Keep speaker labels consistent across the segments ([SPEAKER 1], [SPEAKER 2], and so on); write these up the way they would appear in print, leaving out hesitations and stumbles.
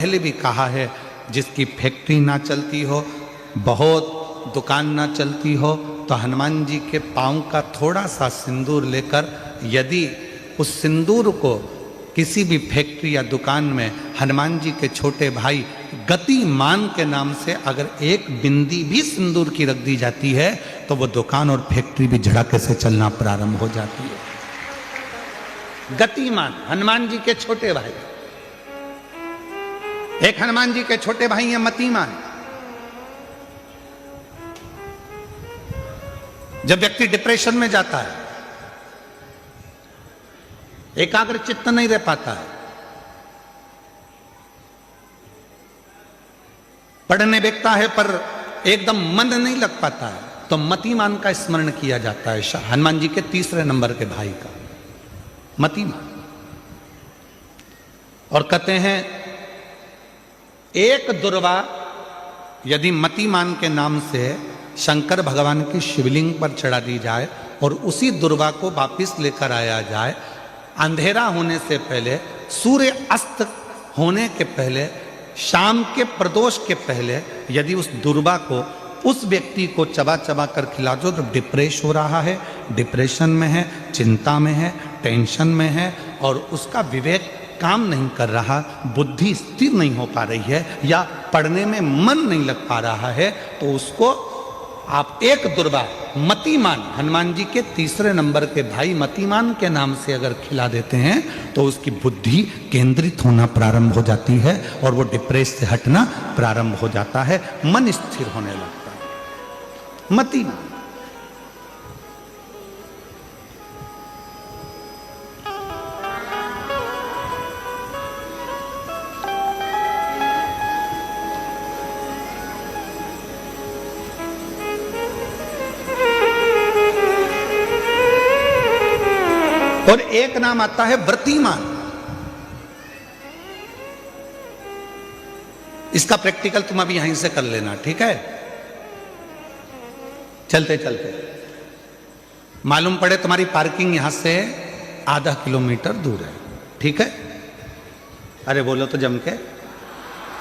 [SPEAKER 1] पहले भी कहा है, जिसकी फैक्ट्री ना चलती हो, बहुत दुकान ना चलती हो, तो हनुमान जी के पांव का थोड़ा सा सिंदूर लेकर यदि उस सिंदूर को किसी भी फैक्ट्री या दुकान में हनुमान जी के छोटे भाई गतिमान के नाम से अगर एक बिंदी भी सिंदूर की रख दी जाती है तो वो दुकान और फैक्ट्री भी झड़के से चलना प्रारंभ हो जाती है। गतिमान हनुमान जी के छोटे भाई, एक हनुमान जी के छोटे भाई हैं मतिमान। जब व्यक्ति डिप्रेशन में जाता है, एकाग्र चित्त नहीं रह पाता है, पढ़ने बैठता है पर एकदम मन नहीं लग पाता है, तो मतिमान का स्मरण किया जाता है, हनुमान जी के तीसरे नंबर के भाई का मतिमान। और कहते हैं एक दुर्वा यदि मतिमान के नाम से शंकर भगवान की शिवलिंग पर चढ़ा दी जाए और उसी दुर्वा को वापिस लेकर आया जाए, अंधेरा होने से पहले, सूर्य अस्त होने के पहले, शाम के प्रदोष के पहले यदि उस दुर्वा को उस व्यक्ति को चबा चबा कर खिला दो तो डिप्रेस हो रहा है, डिप्रेशन में है, चिंता में है, टेंशन में है और उसका विवेक काम नहीं कर रहा, बुद्धि स्थिर नहीं हो पा रही है या पढ़ने में मन नहीं लग पा रहा है, तो उसको आप एक दुर्वा मतिमान हनुमान जी के तीसरे नंबर के भाई मतिमान के नाम से अगर खिला देते हैं तो उसकी बुद्धि केंद्रित होना प्रारंभ हो जाती है और वो डिप्रेस से हटना प्रारंभ हो जाता है, मन स्थिर होने लगता है। मतिमान और एक नाम आता है व्रतिमान। इसका प्रैक्टिकल तुम अभी यहीं से कर लेना, ठीक है? चलते चलते मालूम पड़े तुम्हारी पार्किंग यहां से आधा किलोमीटर दूर है, ठीक है? अरे बोलो तो जम के,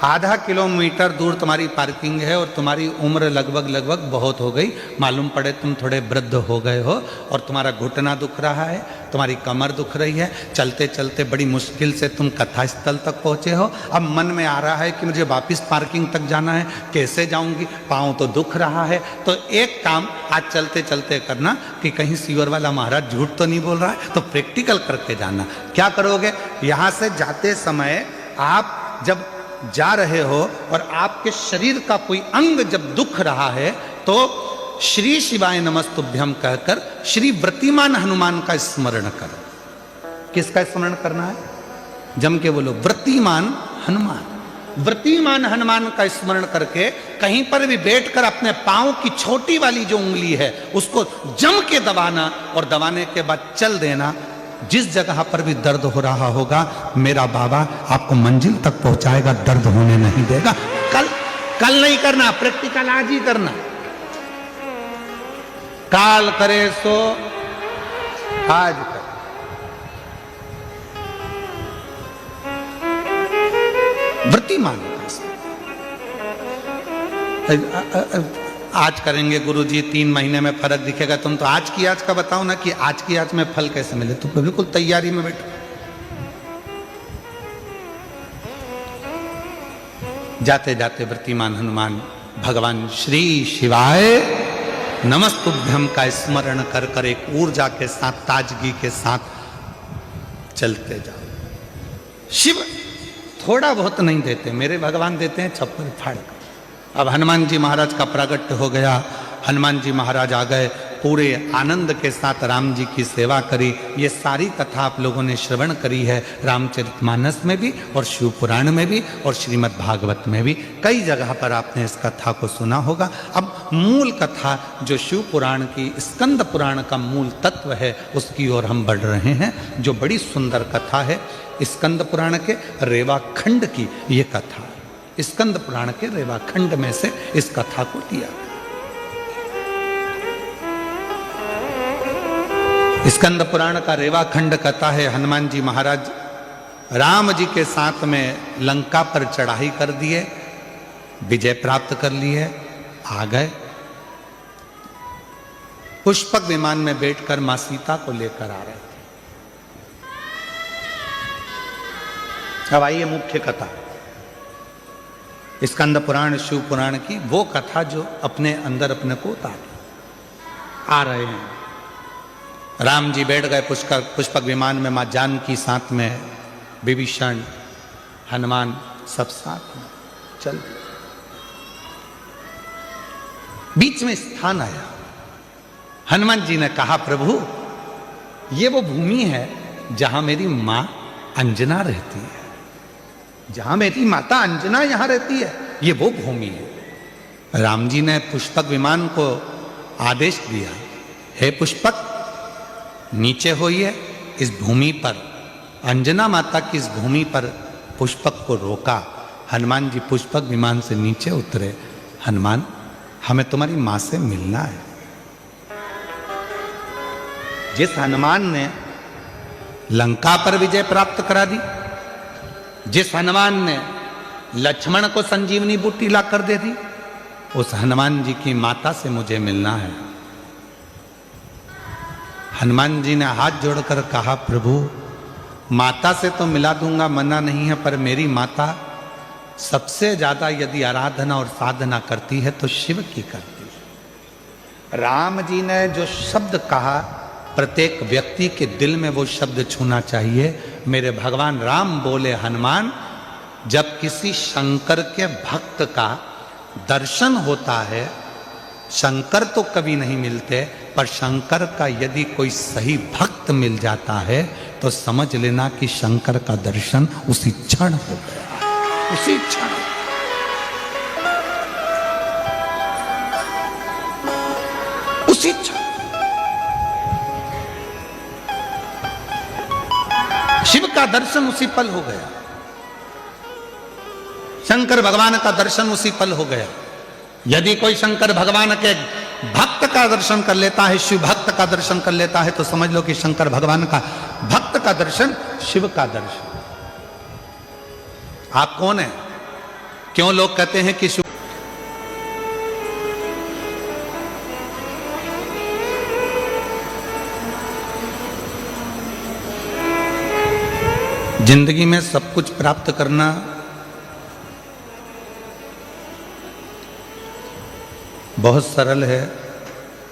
[SPEAKER 1] आधा किलोमीटर दूर तुम्हारी पार्किंग है और तुम्हारी उम्र लगभग बहुत हो गई, मालूम पड़े तुम थोड़े वृद्ध हो गए हो और तुम्हारा घुटना दुख रहा है, तुम्हारी कमर दुख रही है, चलते चलते बड़ी मुश्किल से तुम कथा स्थल तक पहुंचे हो। अब मन में आ रहा है कि मुझे वापस पार्किंग तक जाना है, कैसे जाऊंगी, पाँव तो दुख रहा है। तो एक काम आज चलते चलते करना कि कहीं सीवर वाला महाराज झूठ तो नहीं बोल रहा है, तो प्रैक्टिकल करके जाना। क्या करोगे, यहाँ से जाते समय आप जब जा रहे हो और आपके शरीर का कोई अंग जब दुख रहा है तो श्री शिवाय नमस्तुभ्यम कहकर श्री व्रतिमान हनुमान का स्मरण करो। किसका स्मरण करना है? जम के बोलो, व्रतिमान हनुमान। व्रतिमान हनुमान का स्मरण करके कहीं पर भी बैठकर अपने पांव की छोटी वाली जो उंगली है उसको जम के दबाना और दबाने के बाद चल देना। जिस जगह पर भी दर्द हो रहा होगा मेरा बाबा आपको मंजिल तक पहुंचाएगा, दर्द होने नहीं देगा। कल नहीं करना, प्रैक्टिकल आज ही करना। काल करे सो आज कर। व्रतिमान आज करेंगे गुरुजी, 3 महीने में फर्क दिखेगा। तुम तो आज की आज का बताओ ना कि आज की आज में फल कैसे मिले। तुम बिल्कुल तैयारी में बैठो। जाते जाते व्रतिमान हनुमान भगवान श्री शिवाय नमस्तुभ्यम का स्मरण कर कर एक ऊर्जा के साथ, ताजगी के साथ चलते जाओ। शिव थोड़ा बहुत नहीं देते, मेरे भगवान देते हैं छप्पर फाड़ कर। अब हनुमान जी महाराज का प्रागट्य हो गया, हनुमान जी महाराज आ गए, पूरे आनंद के साथ राम जी की सेवा करी। ये सारी कथा आप लोगों ने श्रवण करी है, रामचरितमानस में भी और शिव पुराण में भी और श्रीमद् भागवत में भी, कई जगह पर आपने इस कथा को सुना होगा। अब मूल कथा जो शिव पुराण की, स्कंद पुराण का मूल तत्व है, उसकी ओर हम बढ़ रहे हैं, जो बड़ी सुंदर कथा है। स्कंद पुराण के रेवा खंड की ये कथा, स्कंद पुराण के रेवा खंड में से इस कथा को लिया। स्कंद पुराण का रेवा खंड कहता है हनुमान जी महाराज राम जी के साथ में लंका पर चढ़ाई कर दिए, विजय प्राप्त कर लिए, आ गए। पुष्पक विमान में बैठकर मां सीता को लेकर आ रहे थे। अब आइए मुख्य कथा, स्कंद पुराण शिव पुराण की वो कथा जो अपने अंदर अपने को उतार आ रहे हैं। राम जी बैठ गए पुष्पक विमान में, मां जानकी साथ में, विभीषण, हनुमान सब साथ में चल दिए। बीच में स्थान आया, हनुमान जी ने कहा प्रभु ये वो भूमि है जहां मेरी मां अंजना रहती है, जहां मेरी माता अंजना यहां रहती है, ये वो भूमि है। राम जी ने पुष्पक विमान को आदेश दिया, हे पुष्पक नीचे होइए, इस भूमि पर, अंजना माता की इस भूमि पर पुष्पक को रोका। हनुमान जी पुष्पक विमान से नीचे उतरे। हनुमान हमें तुम्हारी मां से मिलना है। जिस हनुमान ने लंका पर विजय प्राप्त करा दी, जिस हनुमान ने लक्ष्मण को संजीवनी बूटी ला कर दे दी, उस हनुमान जी की माता से मुझे मिलना है। हनुमान जी ने हाथ जोड़कर कहा प्रभु माता से तो मिला दूंगा, मना नहीं है, पर मेरी माता सबसे ज्यादा यदि आराधना और साधना करती है तो शिव की करती है। राम जी ने जो शब्द कहा प्रत्येक व्यक्ति के दिल में वो शब्द छूना चाहिए। मेरे भगवान राम बोले हनुमान, जब किसी शंकर के भक्त का दर्शन होता है, शंकर तो कभी नहीं मिलते, पर शंकर का यदि कोई सही भक्त मिल जाता है तो समझ लेना कि शंकर का दर्शन उसी क्षण हो गया, उसी क्षण। उसी क्षण शिव का दर्शन उसी पल हो गया, शंकर भगवान का दर्शन उसी पल हो गया। यदि कोई शंकर भगवान के भक्त का दर्शन कर लेता है, शिव भक्त का दर्शन कर लेता है, तो समझ लो कि शंकर भगवान का भक्त का दर्शन शिव का दर्शन। आप कौन है? क्यों लोग कहते हैं कि शिव? जिंदगी में सब कुछ प्राप्त करना बहुत सरल है,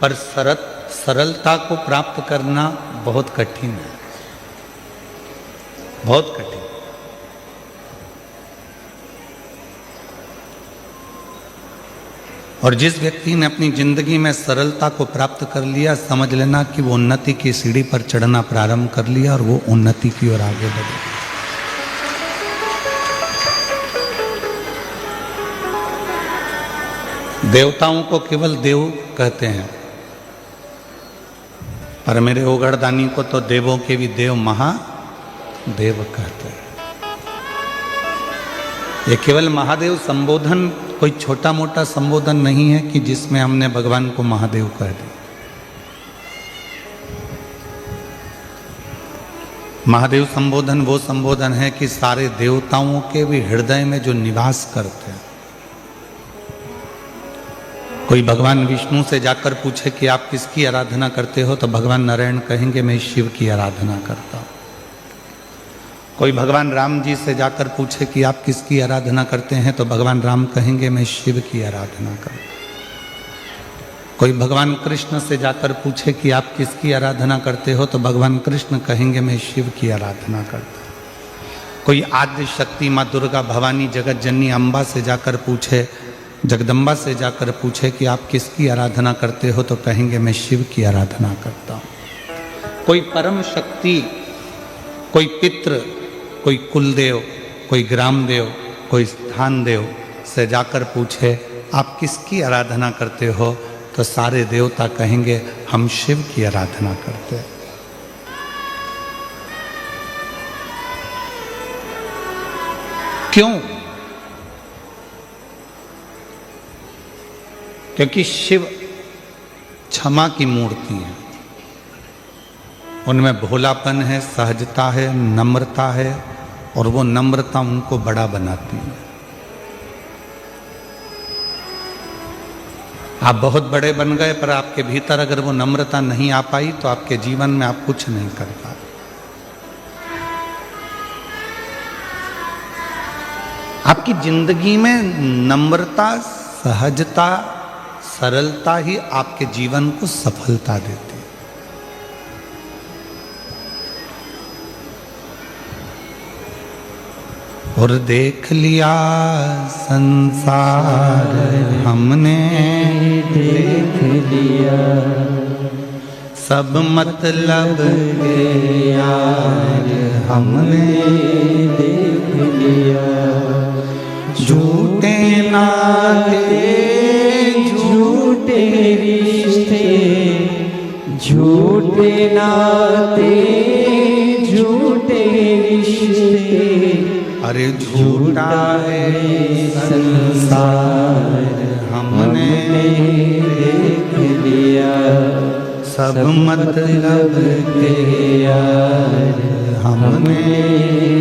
[SPEAKER 1] पर सरलता को प्राप्त करना बहुत कठिन है, बहुत कठिन। और जिस व्यक्ति ने अपनी जिंदगी में सरलता को प्राप्त कर लिया, समझ लेना कि वो उन्नति की सीढ़ी पर चढ़ना प्रारंभ कर लिया और वो उन्नति की ओर आगे बढ़े। देवताओं को केवल देव कहते हैं, पर मेरे ओगड़दानी को तो देवों के भी देव महादेव कहते हैं। ये केवल महादेव संबोधन कोई छोटा मोटा संबोधन नहीं है कि जिसमें हमने भगवान को महादेव कह दिया। महादेव संबोधन वो संबोधन है कि सारे देवताओं के भी हृदय में जो निवास करते हैं। कोई भगवान विष्णु से जाकर पूछे कि आप किसकी आराधना करते हो, तो भगवान नारायण कहेंगे मैं शिव की आराधना करता हूँ। कोई भगवान राम जी से जाकर पूछे कि आप किसकी आराधना करते हैं, तो भगवान राम कहेंगे मैं शिव की आराधना करता हूँ। कोई भगवान कृष्ण से जाकर पूछे कि आप किसकी आराधना करते हो, तो भगवान कृष्ण कहेंगे मैं शिव की आराधना करता हूँ। कोई आद्य शक्ति माँ दुर्गा, भवानी, जगत जननी अम्बा से जाकर पूछे, जगदम्बा से जाकर पूछे कि आप किसकी आराधना करते हो, तो कहेंगे मैं शिव की आराधना करता हूँ। कोई परम शक्ति, कोई पितृ, कोई कुलदेव, कोई ग्राम देव, कोई स्थान देव से जाकर पूछे आप किसकी आराधना करते हो, तो सारे देवता कहेंगे हम शिव की आराधना करते हैं। क्यों? क्योंकि शिव क्षमा की मूर्ति है, उनमें भोलापन है, सहजता है, नम्रता है, और वो नम्रता उनको बड़ा बनाती है। आप बहुत बड़े बन गए, पर आपके भीतर अगर वो नम्रता नहीं आ पाई तो आपके जीवन में आप कुछ नहीं कर पाए। आपकी जिंदगी में नम्रता, सहजता, सरलता ही आपके जीवन को सफलता देती है। और देख लिया संसार हमने,
[SPEAKER 2] देख लिया
[SPEAKER 1] सब मतलब के यार हमने,
[SPEAKER 2] देख लिया
[SPEAKER 1] झूठे नाते
[SPEAKER 2] झूठे रिश्ते, झूठे नाते झूठे रिश्ते,
[SPEAKER 1] अरे झूठा है
[SPEAKER 2] संसार
[SPEAKER 1] हमने
[SPEAKER 2] देख लिया
[SPEAKER 1] सब मतलब के
[SPEAKER 2] यार
[SPEAKER 1] हमने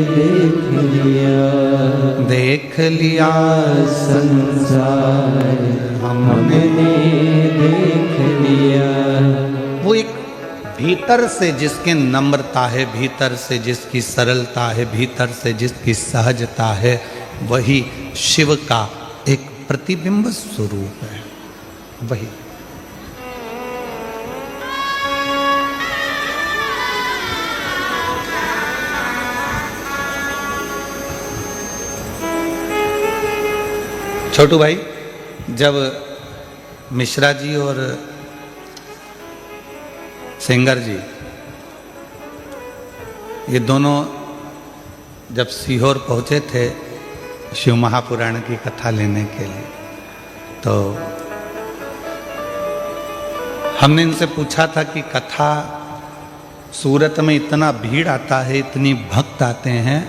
[SPEAKER 2] देख लिया,
[SPEAKER 1] देख लिया
[SPEAKER 2] संसार
[SPEAKER 1] हमने
[SPEAKER 2] देख लिया।
[SPEAKER 1] वो एक भीतर से जिसके नम्रता है, भीतर से जिसकी सरलता है, भीतर से जिसकी सहजता है, वही शिव का एक प्रतिबिंब स्वरूप है। वही छोटू भाई, जब मिश्रा जी और सेंगर जी ये दोनों जब सीहोर पहुंचे थे शिव महापुराण की कथा लेने के लिए, तो हमने इनसे पूछा था कि कथा सूरत में इतना भीड़ आता है, इतनी भक्त आते हैं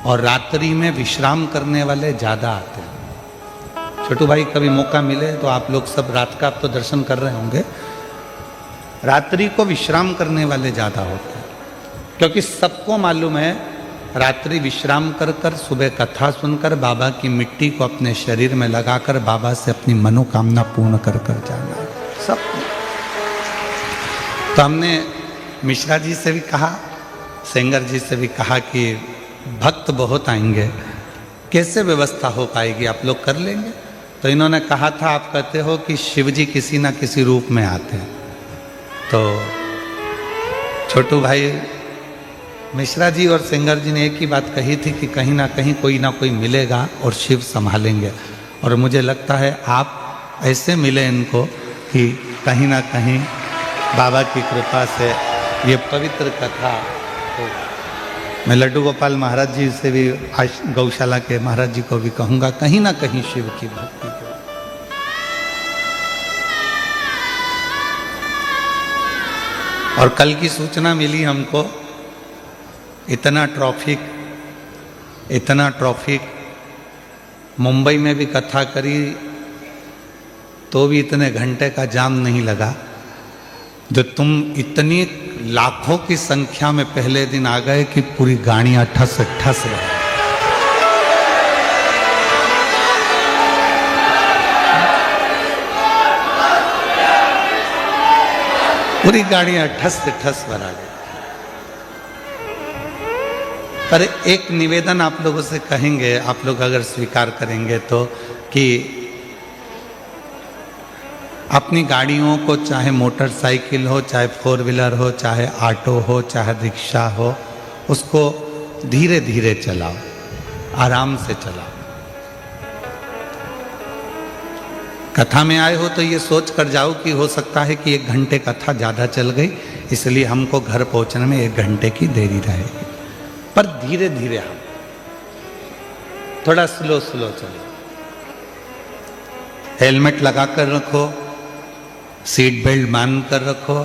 [SPEAKER 1] और रात्रि में विश्राम करने वाले ज़्यादा आते हैं। छोटू भाई, कभी मौका मिले तो आप लोग सब रात का आप तो दर्शन कर रहे होंगे, रात्रि को विश्राम करने वाले ज़्यादा होते हैं, क्योंकि सबको मालूम है रात्रि विश्राम कर कर सुबह कथा सुनकर बाबा की मिट्टी को अपने शरीर में लगाकर बाबा से अपनी मनोकामना पूर्ण कर कर जाना है सब। तो हमने मिश्रा जी से भी कहा, सेंगर जी से भी कहा कि भक्त बहुत आएंगे, कैसे व्यवस्था हो पाएगी, आप लोग कर लेंगे? तो इन्होंने कहा था, आप कहते हो कि शिव जी किसी ना किसी रूप में आते हैं। तो छोटू भाई, मिश्रा जी और सेंगर जी ने एक ही बात कही थी कि कहीं ना कहीं कोई ना कोई मिलेगा और शिव संभालेंगे। और मुझे लगता है आप ऐसे मिले इनको कि कहीं ना कहीं बाबा की कृपा से ये पवित्र कथा हो। मैं लड्डू गोपाल महाराज जी से भी, आज गौशाला के महाराज जी को भी कहूँगा, कहीं ना कहीं शिव की भक्ति को। और कल की सूचना मिली हमको, इतना ट्रैफिक, मुंबई में भी कथा करी तो भी इतने घंटे का जाम नहीं लगा। जो तुम इतनी लाखों की संख्या में पहले दिन आ गए कि पूरी गाड़ियां ठस ठस रही। पूरी गाड़ियां ठस ठस भरा गई। पर एक निवेदन आप लोगों से कहेंगे, आप लोग अगर स्वीकार करेंगे तो, कि अपनी गाड़ियों को, चाहे मोटरसाइकिल हो, चाहे फोर व्हीलर हो, चाहे ऑटो हो, चाहे रिक्शा हो, उसको धीरे धीरे चलाओ, आराम से चलाओ। कथा में आए हो तो ये सोच कर जाओ कि हो सकता है कि 1 घंटे कथा ज़्यादा चल गई, इसलिए हमको घर पहुंचने में 1 घंटे की देरी रहेगी। पर धीरे धीरे हम थोड़ा स्लो चलो। हेलमेट लगा कर रखो, सीट बेल्ट बांध कर रखो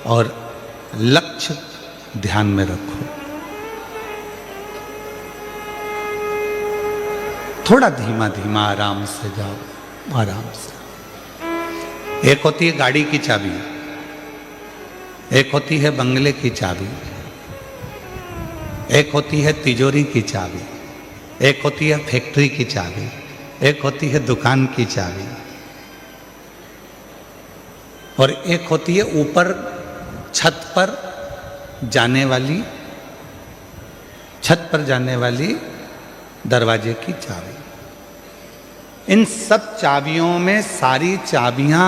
[SPEAKER 1] और लक्ष्य ध्यान में रखो। थोड़ा धीमा धीमा आराम से जाओ, आराम से। एक होती है गाड़ी की चाबी, एक होती है बंगले की चाबी। एक होती है तिजोरी की चाबी, एक होती है फैक्ट्री की चाबी, एक होती है दुकान की चाबी, और एक होती है ऊपर छत पर जाने वाली, छत पर जाने वाली दरवाजे की चाबी। इन सब चाबियों में सारी चाबियां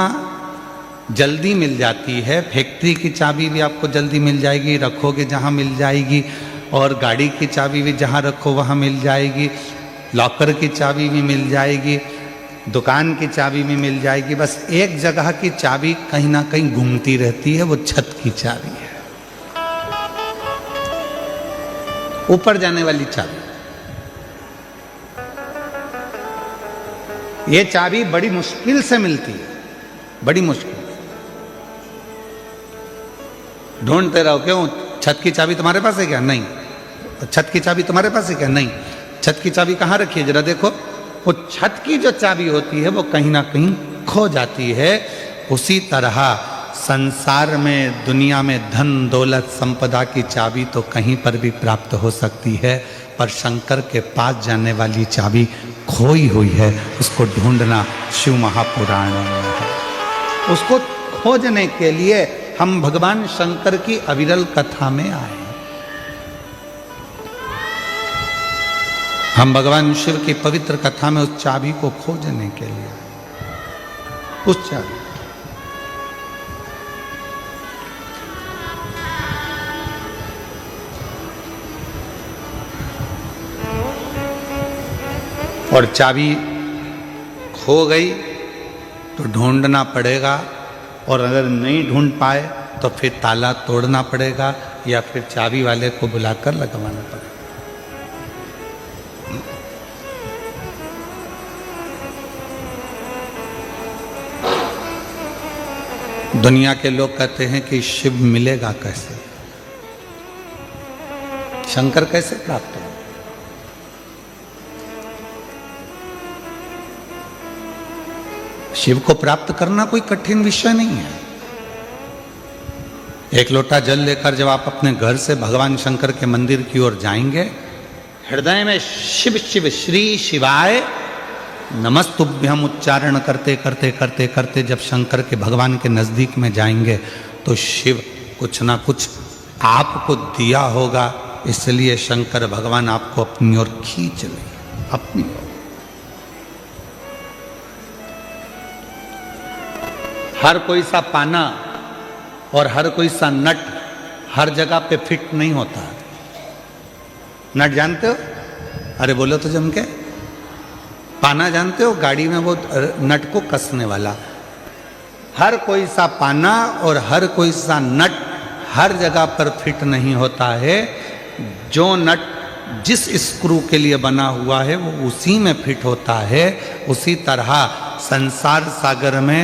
[SPEAKER 1] जल्दी मिल जाती है। फैक्ट्री की चाबी भी आपको जल्दी मिल जाएगी, रखोगे जहां मिल जाएगी, और गाड़ी की चाबी भी जहां रखो वहां मिल जाएगी, लॉकर की चाबी भी मिल जाएगी, दुकान की चाबी भी मिल जाएगी। बस एक जगह की चाबी कहीं ना कहीं घूमती रहती है, वो छत की चाबी है, ऊपर जाने वाली चाबी। ये चाबी बड़ी मुश्किल से मिलती है, बड़ी मुश्किल। ढूंढते रहो, क्यों? छत की चाबी तुम्हारे पास है क्या? नहीं। छत की चाबी तुम्हारे पास है क्या? नहीं। छत की चाबी कहाँ रखी है जरा देखो। वो छत की जो चाबी होती है वो कहीं ना कहीं खो जाती है। उसी तरह संसार में, दुनिया में धन दौलत संपदा की चाबी तो कहीं पर भी प्राप्त हो सकती है, पर शंकर के पास जाने वाली चाबी खोई हुई है। उसको ढूंढना शिव महापुराण में है। उसको खोजने के लिए हम भगवान शंकर की अविरल कथा में आए। हम भगवान शिव की पवित्र कथा में उस चाबी को खोजने के लिए आए। उस चाबी, और चाबी खो गई तो ढूंढना पड़ेगा, और अगर नहीं ढूंढ पाए तो फिर ताला तोड़ना पड़ेगा या फिर चाबी वाले को बुलाकर लगवाना पड़ेगा। दुनिया के लोग कहते हैं कि शिव मिलेगा कैसे, शंकर कैसे प्राप्त हो? शिव को प्राप्त करना कोई कठिन विषय नहीं है। एक लोटा जल लेकर जब आप अपने घर से भगवान शंकर के मंदिर की ओर जाएंगे, हृदय में शिव शिव श्री शिवाय नमस्तुभ्यम उच्चारण करते करते करते करते जब शंकर के भगवान के नजदीक में जाएंगे तो शिव कुछ ना कुछ आपको दिया होगा, इसलिए शंकर भगवान आपको अपनी ओर खींच लेंगे, अपनी ओर। हर कोई सा पाना और हर कोई सा नट हर जगह पे फिट नहीं होता। नट जानते हो? अरे बोलो तो जम के। पाना जानते हो? गाड़ी में वो नट को कसने वाला। हर कोई सा पाना और हर कोई सा नट हर जगह पर फिट नहीं होता है। जो नट जिस स्क्रू के लिए बना हुआ है वो उसी में फिट होता है। उसी तरह संसार सागर में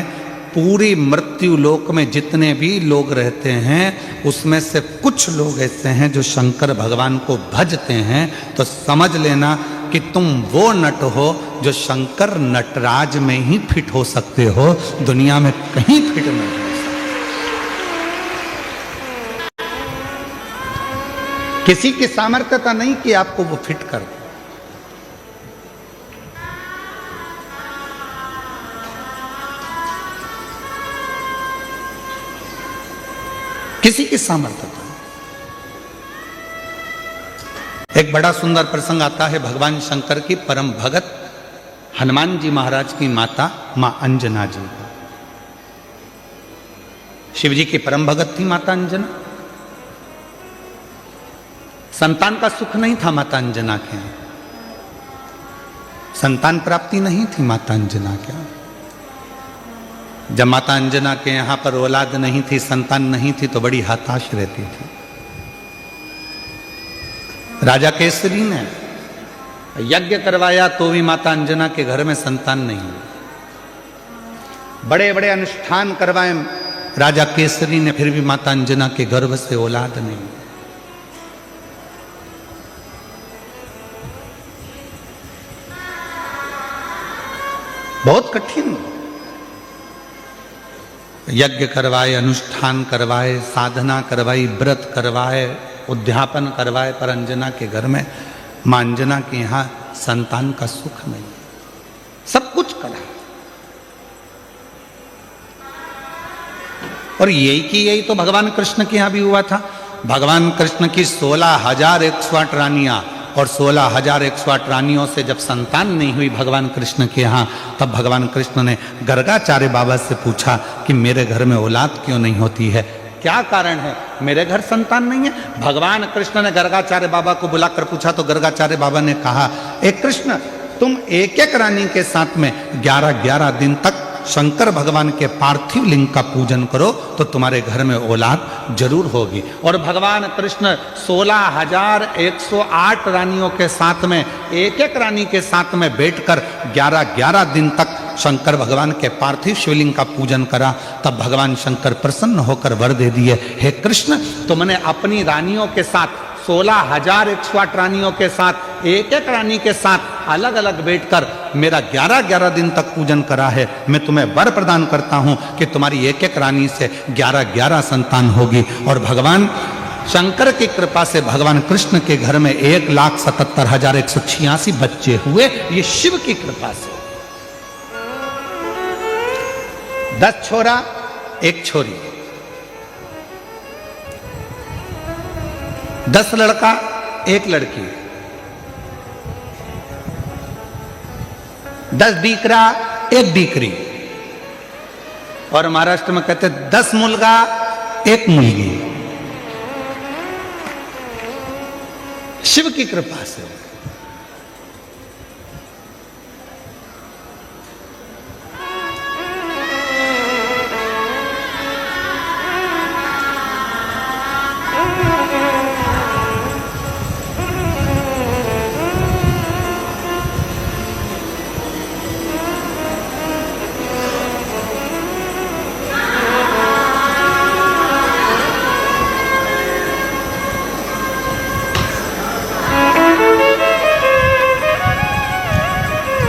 [SPEAKER 1] पूरी मृत्यु लोक में जितने भी लोग रहते हैं उसमें से कुछ लोग ऐसे हैं जो शंकर भगवान को भजते हैं। तो समझ लेना कि तुम वो नट हो जो शंकर नटराज में ही फिट हो सकते हो, दुनिया में कहीं फिट नहीं हो सकते। किसी की सामर्थ्यता नहीं कि आपको वो फिट कर दे। किसी की सामर्थ्यता। एक बड़ा सुंदर प्रसंग आता है भगवान शंकर की परम भगत हनुमान जी महाराज की माता मां अंजना जी। शिव जी की परम भगत थी माता अंजना। संतान का सुख नहीं था माता अंजना के, संतान प्राप्ति नहीं थी माता अंजना के। जब माता अंजना के यहाँ पर औलाद नहीं थी, संतान नहीं थी, तो बड़ी हताश रहती थी। राजा केसरी ने यज्ञ करवाया तो भी माता अंजना के घर में संतान नहीं हुई। बड़े बड़े अनुष्ठान करवाए राजा केसरी ने, फिर भी माता अंजना के गर्भ से औलाद नहीं। बहुत कठिन। यज्ञ करवाए, अनुष्ठान करवाए, साधना करवाई, व्रत करवाए, उद्यापन करवाए, पर अंजना के घर में मां अंजना के यहाँ संतान का सुख नहीं, सब कुछ करा। और यही की यही तो भगवान कृष्ण के यहाँ भी हुआ था। भगवान कृष्ण की 16,108 रानियां, और 16,108 रानियों से जब संतान नहीं हुई भगवान कृष्ण के यहाँ, तब भगवान कृष्ण ने गर्गाचार्य बाबा से पूछा कि मेरे घर में औलाद क्यों नहीं होती है, क्या कारण है, मेरे घर संतान नहीं है। भगवान कृष्ण ने गर्गाचार्य बाबा को बुलाकर पूछा तो गर्गाचार्य बाबा ने कहा, एक कृष्ण, तुम एक एक रानी के साथ में 11-11 दिन तक शंकर भगवान के पार्थिव लिंग का पूजन करो तो तुम्हारे घर में औलाद जरूर होगी। और भगवान कृष्ण 16,108 रानियों के साथ में एक एक रानी के साथ में बैठकर 11-11 दिन तक शंकर भगवान के पार्थिव शिवलिंग का पूजन करा। तब भगवान शंकर प्रसन्न होकर वर दे दिए, हे कृष्ण, तुमने अपनी रानियों के साथ 16,108 रानियों के साथ एक एक रानी के साथ अलग अलग बैठकर मेरा 11-11 दिन तक पूजन करा है। मैं तुम्हें वर प्रदान करता हूं कि तुम्हारी एक एक रानी से 11-11 संतान होगी। और भगवान शंकर की कृपा से भगवान कृष्ण के घर में 1,77,186 बच्चे हुए, ये शिव की कृपा से। 10 छोरा 1 छोरी, 10 लड़का 1 लड़की, 10 डीकरा 1 डीकरी, और महाराष्ट्र में कहते 10 मुलगा 1 मुलगी। शिव की कृपा से।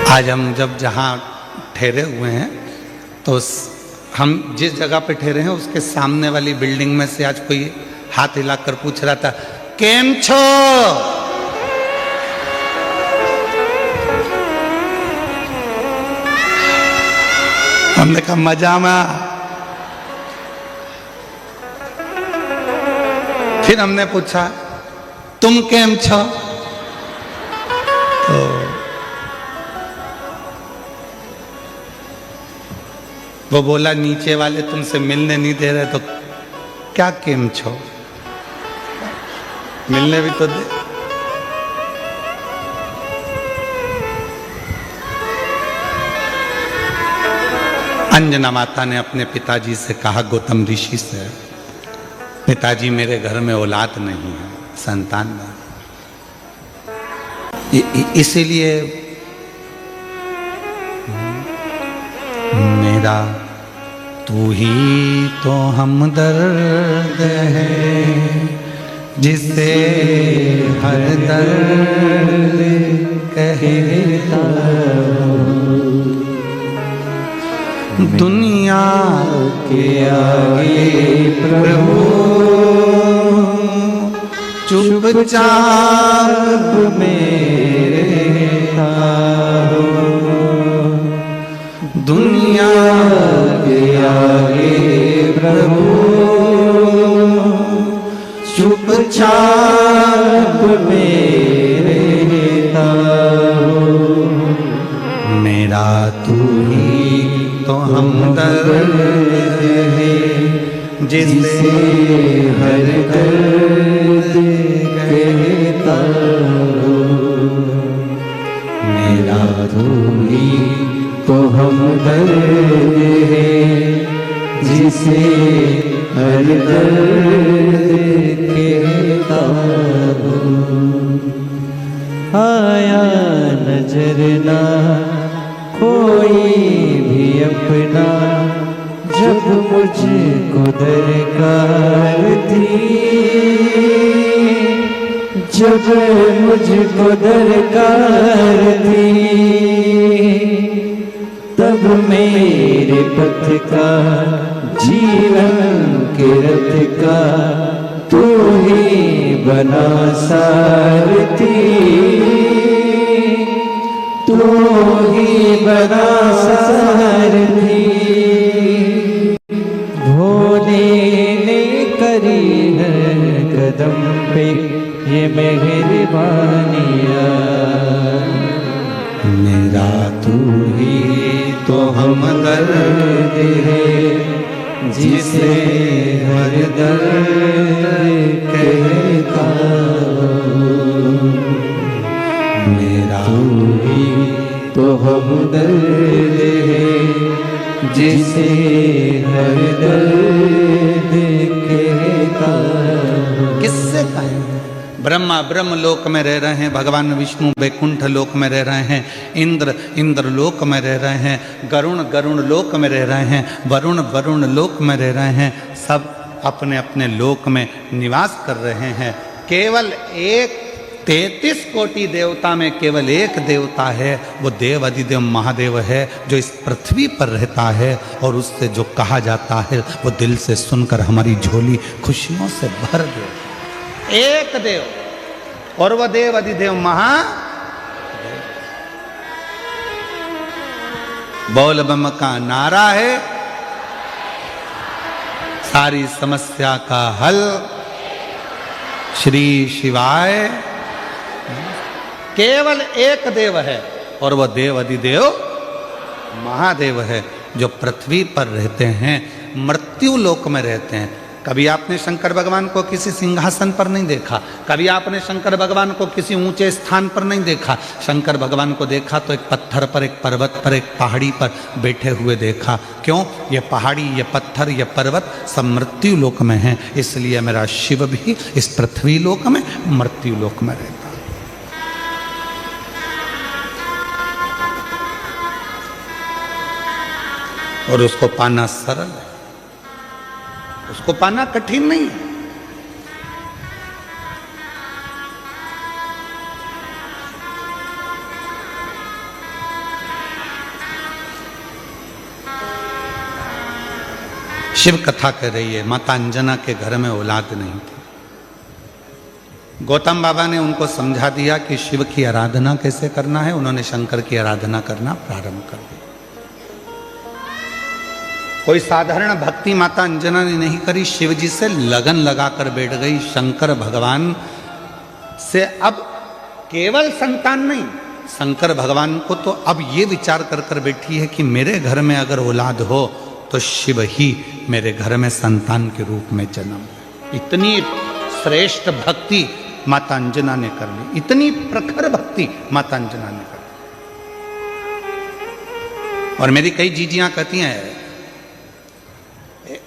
[SPEAKER 1] आज हम जब जहाँ ठहरे हुए हैं तो हम जिस जगह पे ठहरे हैं उसके सामने वाली बिल्डिंग में से आज कोई हाथ हिलाकर पूछ रहा था, केम छो? हमने कहा मजा में। फिर हमने पूछा तुम केम छो? तो वो बोला नीचे वाले तुमसे मिलने नहीं दे रहे तो क्या केम छो, मिलने भी तो दे। अंजना माता ने अपने पिताजी से कहा, गौतम ऋषि से, पिताजी मेरे घर में औलाद नहीं है, संतान नहीं, इसीलिए मेरा तू ही तो हमदर्द है जिसे हर दर्द कहता हूँ, दुनिया के आगे प्रभु चुपचाप मेरे दुनिया के आगे प्रभु चुपचाप मेरे मेरा तू ही तो हमदर्द है जिसे हर दर्द कहता मेरा तू ही तो हमदर्द है जिसे हर दर्द कहता आया नजर ना कोई भी अपना जब मुझको दरकार थी, जब मुझको दरकार थी तब मेरे पथ का जीवन के रथ का तू ही
[SPEAKER 2] बना सारथी, तू ही बना सारथी। भोले ने करी है कदम पे ये मेहरबानियाँ, मेरा तू ही तो हमदर्द है, जिसे हर दर्द कहता हूँ। मेरा तू ही तो हमदर्द है, जिसे हर दर्द कहता हूँ।
[SPEAKER 1] किससे कहें? ब्रह्मा ब्रह्म लोक में रह रहे हैं, भगवान विष्णु वैकुंठ लोक में रह रहे हैं, इंद्र इंद्र लोक में रह रहे हैं, गरुण गरुण लोक में रह रहे हैं, वरुण वरुण लोक में रह रहे हैं। सब अपने अपने लोक में निवास कर रहे हैं। केवल एक 33 कोटि देवता में केवल एक देवता है, वो देव अधिदेव महादेव है, जो इस पृथ्वी पर रहता है। और उससे जो कहा जाता है वो दिल से सुनकर हमारी झोली खुशियों से भर दे। एक देव, और वह देव अधिदेव महादेव। बोल बम का नारा है, सारी समस्या का हल श्री शिवाय। केवल एक देव है, और वह देव अधिदेव महादेव है, जो पृथ्वी पर रहते हैं, मृत्यु लोक में रहते हैं। कभी आपने शंकर भगवान को किसी सिंहासन पर नहीं देखा, कभी आपने शंकर भगवान को किसी ऊंचे स्थान पर नहीं देखा। शंकर भगवान को देखा तो एक पत्थर पर, एक पर्वत पर, एक पहाड़ी पर बैठे हुए देखा। क्यों? ये पहाड़ी, ये पत्थर, ये पर्वत सब मृत्यु लोक में हैं, इसलिए मेरा शिव भी इस पृथ्वी लोक में, मृत्यु लोक में रहता। और उसको पाना सरल है, उसको पाना कठिन नहीं है। शिव कथा कह रही है, माता अंजना के घर में औलाद नहीं थी। गौतम बाबा ने उनको समझा दिया कि शिव की आराधना कैसे करना है। उन्होंने शंकर की आराधना करना प्रारंभ कर दिया। कोई साधारण भक्ति माता अंजना ने नहीं करी, शिव जी से लगन लगाकर बैठ गई। शंकर भगवान से अब केवल संतान नहीं, शंकर भगवान को तो अब ये विचार कर कर बैठी है कि मेरे घर में अगर औलाद हो तो शिव ही मेरे घर में संतान के रूप में जन्म। इतनी श्रेष्ठ भक्ति माता अंजना ने कर ली, इतनी प्रखर भक्ति माता अंजना ने कर ली। और मेरी कई जीजियां कहती हैं,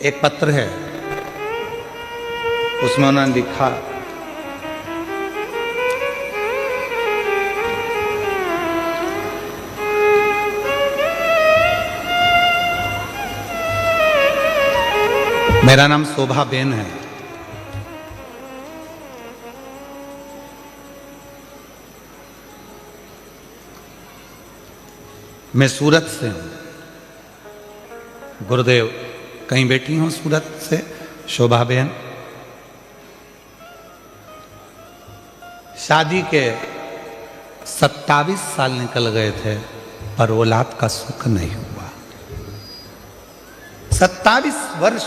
[SPEAKER 1] एक पत्र है उसमें उन्होंने लिखा, मेरा नाम शोभा बेन है, मैं सूरत से हूं। गुरुदेव कहीं बैठी हूं सूरत से, शोभा बेन। शादी के 27 साल निकल गए थे, पर औलाद का सुख नहीं हुआ। 27 वर्ष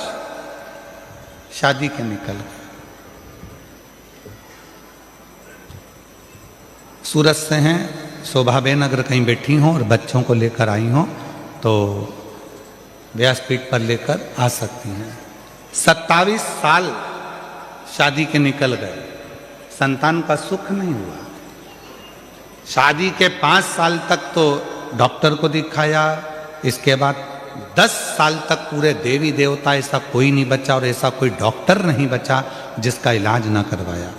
[SPEAKER 1] शादी के निकल गए। सूरत से हैं शोभा बेन, अगर कहीं बैठी हों और बच्चों को लेकर आई हों तो व्यासपीठ पर लेकर आ सकती हैं। 27 साल शादी के निकल गए, संतान का सुख नहीं हुआ। शादी के 5 साल तक तो डॉक्टर को दिखाया, इसके बाद 10 साल तक पूरे देवी देवता ऐसा कोई नहीं बचा और ऐसा कोई डॉक्टर नहीं बचा जिसका इलाज ना करवाया।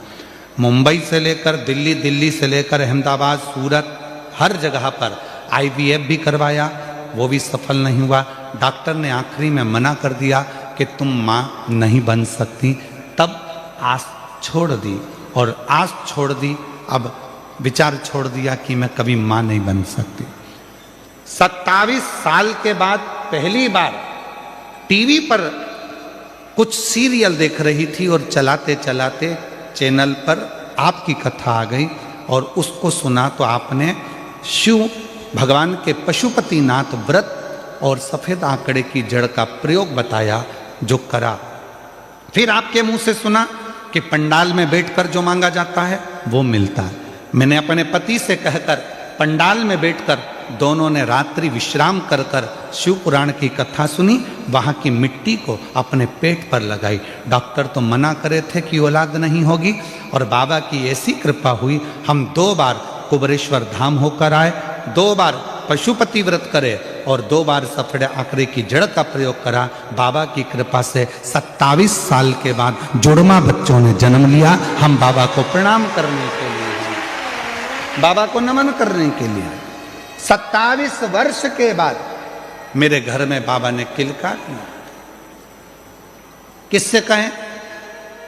[SPEAKER 1] मुंबई से लेकर दिल्ली, दिल्ली से लेकर अहमदाबाद, सूरत, हर जगह पर IVF भी करवाया, वो भी सफल नहीं हुआ। डॉक्टर ने आखिरी में मना कर दिया कि तुम माँ नहीं बन सकती। तब आस छोड़ दी, और आस छोड़ दी, अब विचार छोड़ दिया कि मैं कभी माँ नहीं बन सकती। 27 साल के बाद पहली बार टीवी पर कुछ सीरियल देख रही थी और चलाते चलाते चैनल पर आपकी कथा आ गई और उसको सुना तो आपने शिव भगवान के पशुपतिनाथ व्रत और सफ़ेद आंकड़े की जड़ का प्रयोग बताया, जो करा। फिर आपके मुंह से सुना कि पंडाल में बैठकर जो मांगा जाता है वो मिलता है। मैंने अपने पति से कहकर पंडाल में बैठकर दोनों ने रात्रि विश्राम कर कर शिव पुराण की कथा सुनी, वहाँ की मिट्टी को अपने पेट पर लगाई। डॉक्टर तो मना करे थे कि औलाद नहीं होगी, और बाबा की ऐसी कृपा हुई, हम 2 बार कुबरेश्वर धाम होकर आए, 2 बार पशुपति व्रत करे और 2 बार सफेद आंकड़े की जड़ का प्रयोग करा। बाबा की कृपा से 27 साल के बाद जुड़वा बच्चों ने जन्म लिया। हम बाबा को प्रणाम करने के लिए, बाबा को नमन करने के लिए 27 वर्ष के बाद मेरे घर में बाबा ने किलकार किया। किससे कहें?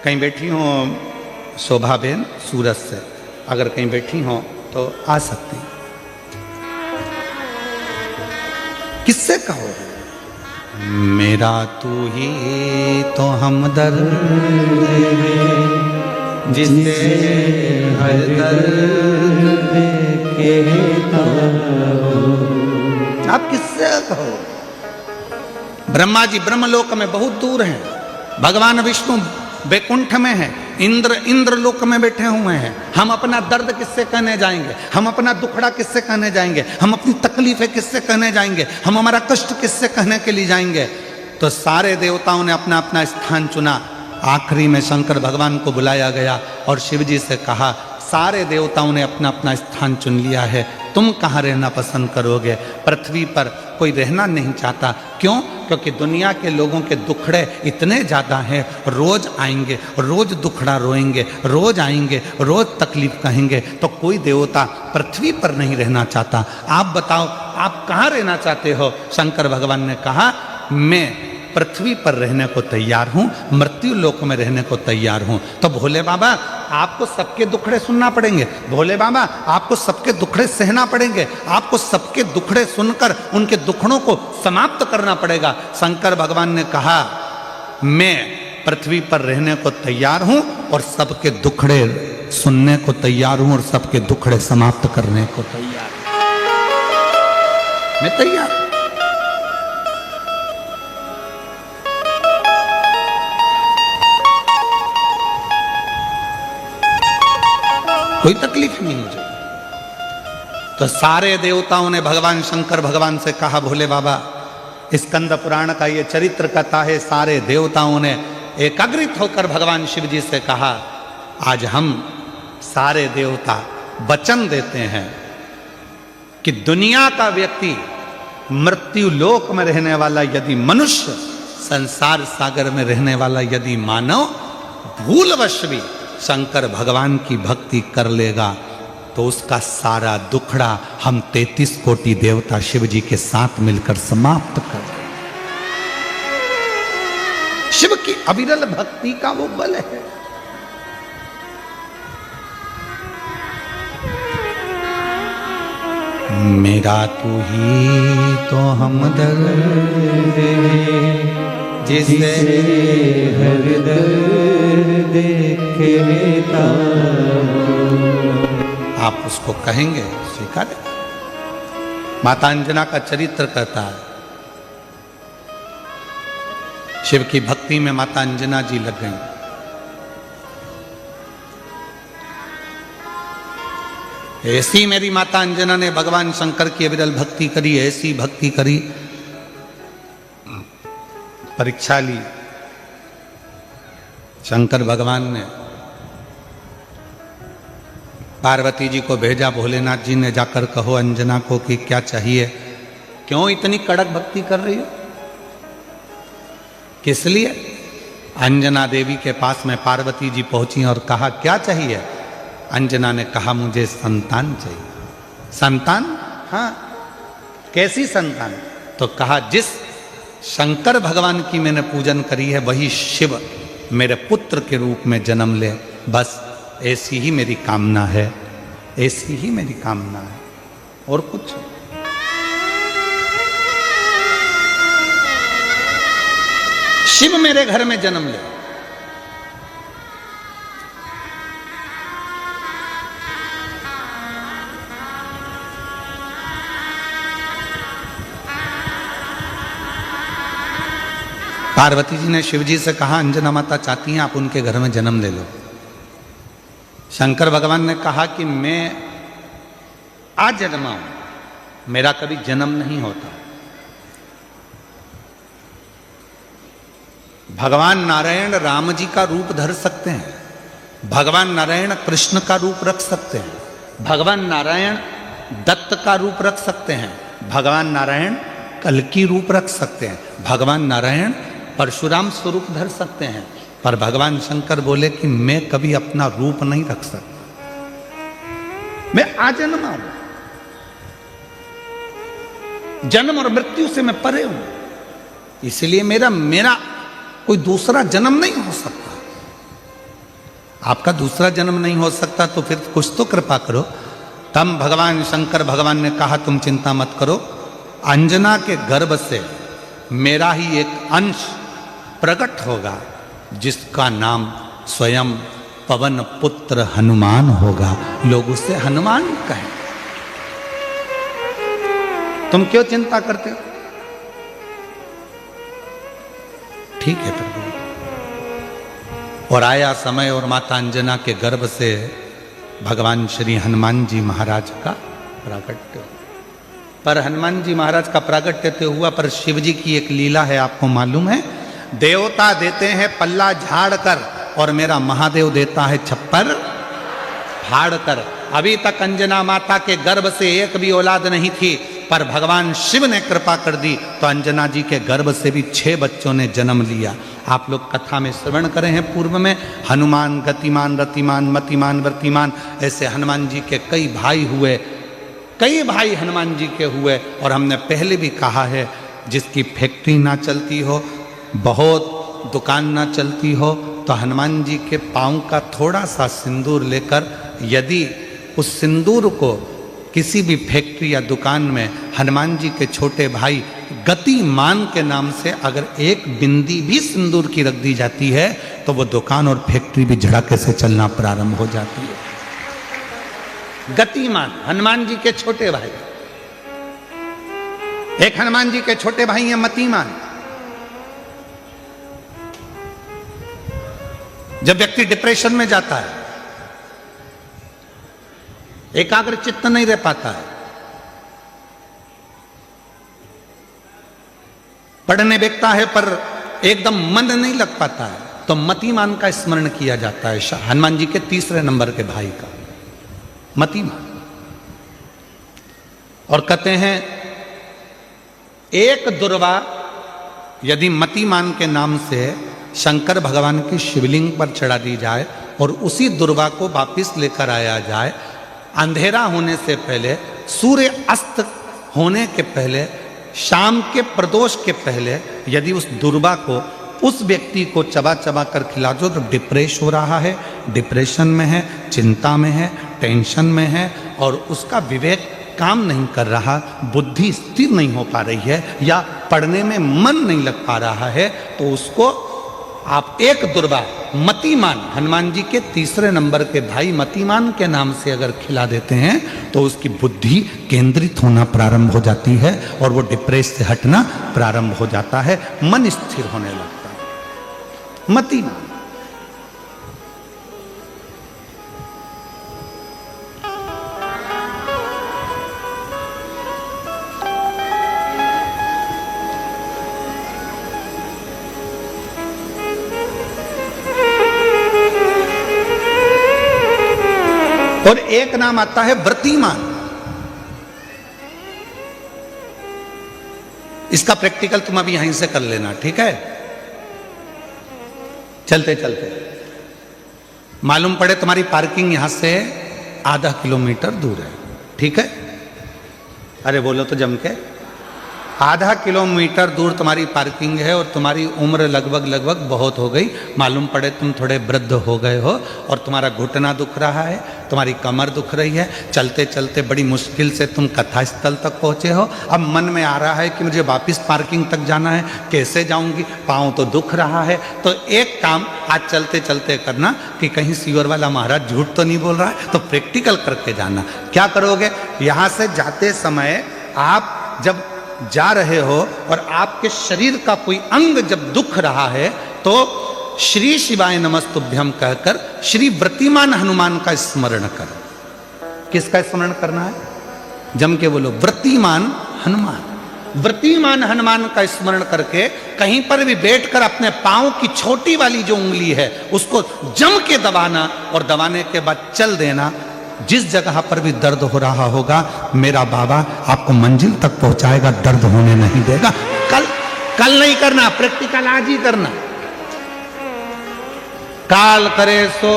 [SPEAKER 1] कहीं बैठी हो शोभा बेन सूरत से, अगर कहीं बैठी हो तो आ सकती। किससे कहो? मेरा तू ही तो हमदर्द है, जिसे हर दर्द कहता हो। आप किससे कहो? ब्रह्मा जी ब्रह्मलोक में बहुत दूर हैं, भगवान विष्णु वैकुंठ में है, इंद्र लोक में बैठे हुए हैं। हम अपना दर्द किससे कहने जाएंगे? हम अपना दुखड़ा किससे कहने जाएंगे? हम अपनी तकलीफें किससे कहने जाएंगे? हम हमारा कष्ट किससे कहने के लिए जाएंगे? तो सारे देवताओं ने अपना अपना स्थान चुना। आखिरी में शंकर भगवान को बुलाया गया और शिव जी से कहा, सारे देवताओं ने अपना अपना स्थान चुन लिया है, तुम कहाँ रहना पसंद करोगे? पृथ्वी पर कोई रहना नहीं चाहता। क्यों? क्योंकि दुनिया के लोगों के दुखड़े इतने ज़्यादा हैं, रोज आएंगे, रोज दुखड़ा रोएंगे, रोज आएंगे, रोज तकलीफ कहेंगे, तो कोई देवता पृथ्वी पर नहीं रहना चाहता। आप बताओ, आप कहाँ रहना चाहते हो? शंकर भगवान ने कहा, मैं पृथ्वी पर रहने को तैयार हूं, मृत्यु लोक में रहने को तैयार हूं। तो भोले बाबा आपको सबके दुखड़े सुनना पड़ेंगे, भोले बाबा आपको सबके दुखड़े सहना पड़ेंगे, आपको सबके दुखड़े सुनकर उनके दुखड़ों को समाप्त करना पड़ेगा। शंकर भगवान ने कहा, मैं पृथ्वी पर रहने को तैयार हूं और सबके दुखड़े सुनने को तैयार हूं और सबके दुखड़े समाप्त करने को तैयार हूं। मैं तैयार। कोई तकलीफ नहीं मुझे। तो सारे देवताओं ने भगवान शंकर भगवान से कहा, भोले बाबा स्कंद पुराण का ये चरित्र कथा है। सारे देवताओं ने एकाग्रित होकर भगवान शिव जी से कहा, आज हम सारे देवता वचन देते हैं कि दुनिया का व्यक्ति, मृत्यु लोक में रहने वाला यदि मनुष्य, संसार सागर में रहने वाला यदि मानव भूलवश भी शंकर भगवान की भक्ति कर लेगा तो उसका सारा दुखड़ा हम 33 कोटि देवता शिव जी के साथ मिलकर समाप्त कर देंगे। शिव की अविरल भक्ति का वो बल है। मेरा तू ही तो हमदर्द है, जिसे हर दर्द कहता हूं। आप उसको कहेंगे, स्वीकार। माता अंजना का चरित्र कहता है, शिव की भक्ति में माता अंजना जी लग गई। ऐसी मेरी माता अंजना ने भगवान शंकर की अविरल भक्ति करी, ऐसी भक्ति करी, परीक्षा ली। शंकर भगवान ने पार्वती जी को भेजा, भोलेनाथ जी ने जाकर कहो अंजना को कि क्या चाहिए, क्यों इतनी कड़क भक्ति कर रही हो, किस लिए? अंजना देवी के पास में पार्वती जी पहुंची और कहा, क्या चाहिए? अंजना ने कहा, मुझे संतान चाहिए। संतान? हाँ। कैसी संतान? तो कहा, जिस शंकर भगवान की मैंने पूजन करी है वही शिव मेरे पुत्र के रूप में जन्म ले, बस ऐसी ही मेरी कामना है, ऐसी ही मेरी कामना है, और कुछ। शिव मेरे घर में जन्म ले। पार्वती जी ने शिव जी से कहा अंजना माता चाहती हैं आप उनके घर में जन्म ले लो। शंकर भगवान ने कहा कि मैं आज जन्मा हूं, मेरा कभी जन्म नहीं होता। भगवान नारायण राम जी का रूप धर सकते हैं, भगवान नारायण कृष्ण का रूप रख सकते हैं, भगवान नारायण दत्त का रूप रख सकते हैं, भगवान नारायण कल्कि रूप रख सकते हैं, भगवान नारायण परशुराम स्वरूप धर सकते हैं, पर भगवान शंकर बोले कि मैं कभी अपना रूप नहीं रख सकता, मैं आजन्मा हूं, जन्म और मृत्यु से मैं परे हूं, इसलिए मेरा कोई दूसरा जन्म नहीं हो सकता। आपका दूसरा जन्म नहीं हो सकता तो फिर कुछ तो कृपा करो। तब भगवान शंकर भगवान ने कहा तुम चिंता मत करो, अंजना के गर्भ से मेरा ही एक अंश प्रकट होगा जिसका नाम स्वयं पवन पुत्र हनुमान होगा, लोग उसे हनुमान कहें। तुम क्यों चिंता करते हो? ठीक है प्रभु। और आया समय और माता अंजना के गर्भ से भगवान श्री हनुमान जी महाराज का प्राकट्य। पर हनुमान जी महाराज का प्राकट्य तो हुआ, पर शिव जी की एक लीला है, आपको मालूम है? देवता देते हैं पल्ला झाड़ कर और मेरा महादेव देता है छप्पर फाड़ कर। अभी तक अंजना माता के गर्भ से एक भी औलाद नहीं थी, पर भगवान शिव ने कृपा कर दी तो अंजना जी के गर्भ से भी 6 बच्चों ने जन्म लिया। आप लोग कथा में श्रवण करे हैं पूर्व में, हनुमान गतिमान रतिमान मतिमान वर्तिमान, ऐसे हनुमान जी के कई भाई हुए, कई भाई हनुमान जी के हुए। और हमने पहले भी कहा है जिसकी फैक्ट्री ना चलती हो, बहुत दुकान ना चलती हो, तो हनुमान जी के पाँव का थोड़ा सा सिंदूर लेकर यदि उस सिंदूर को किसी भी फैक्ट्री या दुकान में हनुमान जी के छोटे भाई गतिमान के नाम से अगर एक बिंदी भी सिंदूर की रख दी जाती है तो वो दुकान और फैक्ट्री भी झड़ाके से चलना प्रारंभ हो जाती है। गतिमान हनुमान जी के छोटे भाई, एक हनुमान जी के छोटे भाई हैं मतिमान। जब व्यक्ति डिप्रेशन में जाता है, एकाग्र चित्त नहीं रह पाता है, पढ़ने बैठता है पर एकदम मन नहीं लग पाता है, तो मतिमान का स्मरण किया जाता है, हनुमान जी के तीसरे नंबर के भाई का मतिमान। और कहते हैं एक दुर्वा यदि मतिमान के नाम से शंकर भगवान की शिवलिंग पर चढ़ा दी जाए और उसी दुर्वा को वापिस लेकर आया जाए, अंधेरा होने से पहले, सूर्य अस्त होने के पहले, शाम के प्रदोष के पहले यदि उस दुर्वा को उस व्यक्ति को चबा चबा कर खिला दो तो डिप्रेस हो रहा है, डिप्रेशन में है, चिंता में है, टेंशन में है और उसका विवेक काम नहीं कर रहा, बुद्धि स्थिर नहीं हो पा रही है या पढ़ने में मन नहीं लग पा रहा है, तो उसको आप एक दुर्वा मतिमान हनुमान जी के तीसरे नंबर के भाई मतिमान के नाम से अगर खिला देते हैं तो उसकी बुद्धि केंद्रित होना प्रारंभ हो जाती है और वो डिप्रेस से हटना प्रारंभ हो जाता है, मन स्थिर होने लगता है। मतिमान और एक नाम आता है व्रतिमान। इसका प्रैक्टिकल तुम अभी यहीं से कर लेना, ठीक है? चलते चलते मालूम पड़े तुम्हारी पार्किंग यहां से आधा किलोमीटर दूर है, ठीक है? अरे बोलो तो जम के, आधा किलोमीटर दूर तुम्हारी पार्किंग है और तुम्हारी उम्र लगभग बहुत हो गई, मालूम पड़े तुम थोड़े वृद्ध हो गए हो और तुम्हारा घुटना दुख रहा है, तुम्हारी कमर दुख रही है, चलते चलते बड़ी मुश्किल से तुम कथा स्थल तक पहुँचे हो। अब मन में आ रहा है कि मुझे वापस पार्किंग तक जाना है, कैसे जाऊंगी, पाँव तो दुख रहा है। तो एक काम आज चलते चलते करना कि कहीं सीवर वाला महाराज झूठ तो नहीं बोल रहा है, तो प्रैक्टिकल करके जाना। क्या करोगे? यहाँ से जाते समय आप जब जा रहे हो और आपके शरीर का कोई अंग जब दुख दुख रहा है तो श्री शिवाय नमस्तुभ्यम कहकर श्री व्रतिमान हनुमान का स्मरण कर। किसका स्मरण करना है? जम के बोलो, व्रतिमान हनुमान। व्रतिमान हनुमान का स्मरण करके कहीं पर भी बैठकर अपने पांव की छोटी वाली जो उंगली है उसको जम के दबाना और दबाने के बाद चल देना। जिस जगह पर भी दर्द हो रहा होगा मेरा बाबा आपको मंजिल तक पहुंचाएगा, दर्द होने नहीं देगा। कल नहीं करना, प्रैक्टिकल आज ही करना। काल करे सो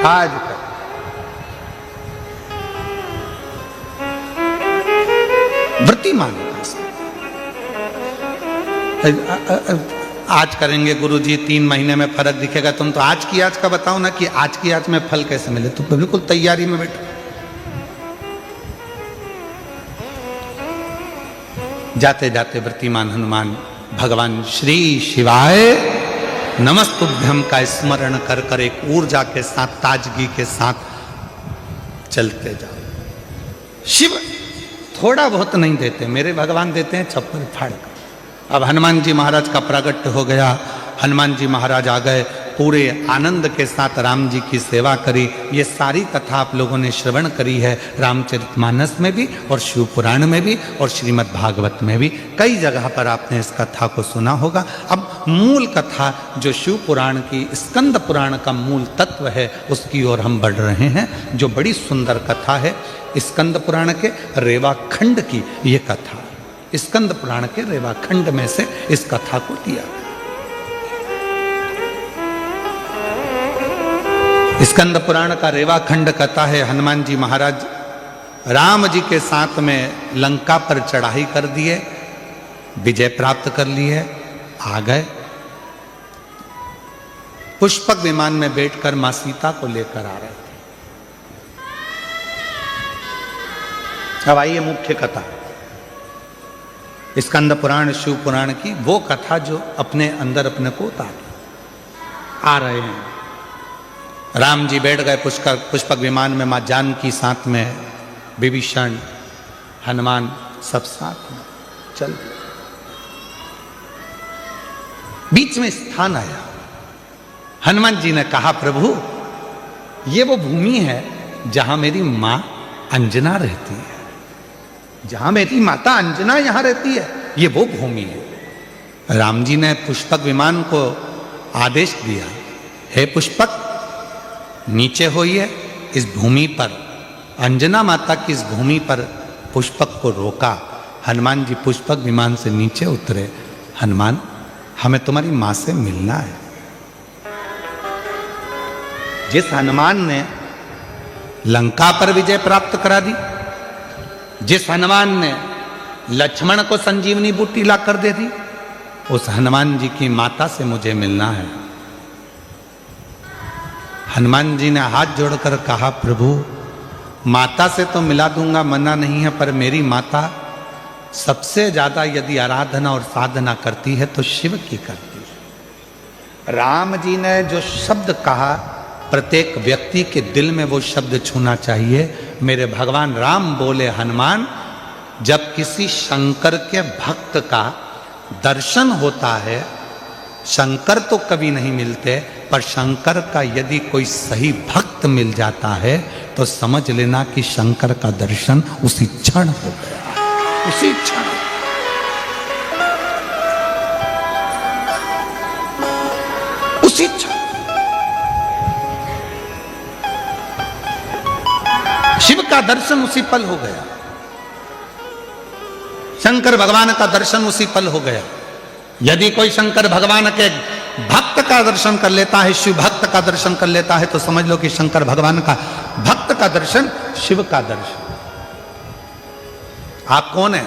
[SPEAKER 1] आज कर। व्रतिमान आज करेंगे गुरुजी, 3 महीने में फर्क दिखेगा। तुम तो आज की आज का बताओ ना कि आज की आज में फल कैसे मिले। तुम तो बिल्कुल तैयारी में बैठो। जाते जाते व्रतिमान हनुमान भगवान श्री शिवाय नमस्तुभ्यम का स्मरण कर कर एक ऊर्जा के साथ, ताजगी के साथ चलते जाओ। शिव थोड़ा बहुत नहीं देते, मेरे भगवान देते हैं छप्पर फाड़ कर। अब हनुमान जी महाराज का प्रागट्य हो गया, हनुमान जी महाराज आ गए, पूरे आनंद के साथ राम जी की सेवा करी। ये सारी कथा आप लोगों ने श्रवण करी है, रामचरितमानस में भी और शिव पुराण में भी और श्रीमद् भागवत में भी। कई जगह पर आपने इस कथा को सुना होगा। अब मूल कथा जो शिव पुराण की, स्कंद पुराण का मूल तत्व है, उसकी ओर हम बढ़ रहे हैं, जो बड़ी सुंदर कथा है। स्कंद पुराण के रेवा खंड की ये कथा, स्कंद पुराण के रेवा खंड में से इस कथा को लिया। स्कंद पुराण का रेवा खंड कथा है, हनुमान जी महाराज राम जी के साथ में लंका पर चढ़ाई कर दिए, विजय प्राप्त कर लिए, आ गए। पुष्पक विमान में बैठकर मां सीता को लेकर आ रहे थे। अब आइए मुख्य कथा, स्कंद पुराण शिव पुराण की वो कथा जो अपने अंदर अपने को उतार आ रहे हैं। राम जी बैठ गए पुष्पक विमान में, मां जानकी साथ में, विभीषण, हनुमान सब साथ में चल। बीच में स्थान आया, हनुमान जी ने कहा प्रभु ये वो भूमि है जहां मेरी मां अंजना रहती है, जहां मेरी माता अंजना यहां रहती है, ये वो भूमि है। राम जी ने पुष्पक विमान को आदेश दिया, हे पुष्पक नीचे होइए, इस भूमि पर, अंजना माता की इस भूमि पर पुष्पक को रोका। हनुमान जी पुष्पक विमान से नीचे उतरे। हनुमान हमें तुम्हारी मां से मिलना है। जिस हनुमान ने लंका पर विजय प्राप्त करा दी, जिस हनुमान ने लक्ष्मण को संजीवनी बूटी ला कर दे दी, उस हनुमान जी की माता से मुझे मिलना है। हनुमान जी ने हाथ जोड़कर कहा प्रभु माता से तो मिला दूंगा, मना नहीं है, पर मेरी माता सबसे ज्यादा यदि आराधना और साधना करती है तो शिव की करती है। राम जी ने जो शब्द कहा प्रत्येक व्यक्ति के दिल में वो शब्द छूना चाहिए। मेरे भगवान राम बोले, हनुमान जब किसी शंकर के भक्त का दर्शन होता है, शंकर तो कभी नहीं मिलते, पर शंकर का यदि कोई सही भक्त मिल जाता है तो समझ लेना कि शंकर का दर्शन उसी क्षण हो गया, उसी क्षण। उसी क्षण शिव का दर्शन उसी पल हो गया, शंकर भगवान का दर्शन उसी पल हो गया। यदि कोई शंकर भगवान के भक्त का दर्शन कर लेता है, शिव भक्त का दर्शन कर लेता है, तो समझ लो कि शंकर भगवान का भक्त का दर्शन शिव का दर्शन। आप कौन है?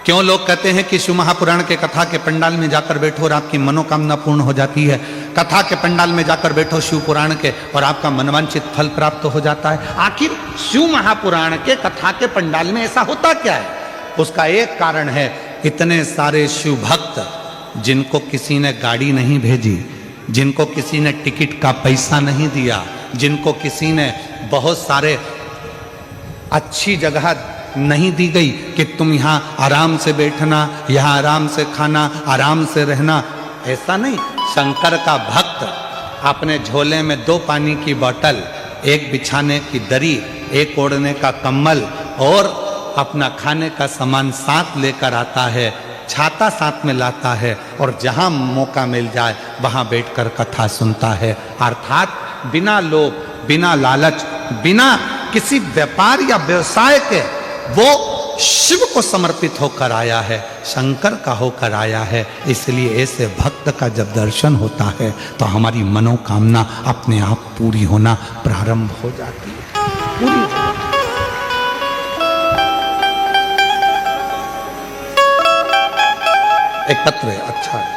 [SPEAKER 1] क्यों लोग कहते हैं कि शिव महापुराण के कथा के पंडाल में जाकर बैठो और आपकी मनोकामना पूर्ण हो जाती है, कथा के पंडाल में जाकर बैठो शिव पुराण के और आपका मनवांछित फल प्राप्त हो जाता है। आखिर शिव महापुराण के कथा के पंडाल में ऐसा होता क्या है? उसका एक कारण है, इतने सारे शिव भक्त जिनको किसी ने गाड़ी नहीं भेजी, जिनको किसी ने टिकट का पैसा नहीं दिया, जिनको किसी ने बहुत सारे अच्छी जगह नहीं दी गई कि तुम यहाँ आराम से बैठना, यहाँ आराम से खाना, आराम से रहना। ऐसा नहीं। शंकर का भक्त अपने झोले में 2 पानी की बोतल, 1 बिछाने की दरी, 1 ओढ़ने का कंबल और अपना खाने का सामान साथ लेकर आता है, छाता साथ में लाता है और जहां मौका मिल जाए वहां बैठकर कथा सुनता है। अर्थात बिना लोभ, बिना लालच, बिना किसी व्यापार या व्यवसाय के वो शिव को समर्पित होकर आया है, शंकर का होकर आया है। इसलिए ऐसे भक्त का जब दर्शन होता है तो हमारी मनोकामना अपने आप पूरी होना प्रारंभ हो जाती है, पूरी। एक पत्र है, अच्छा है।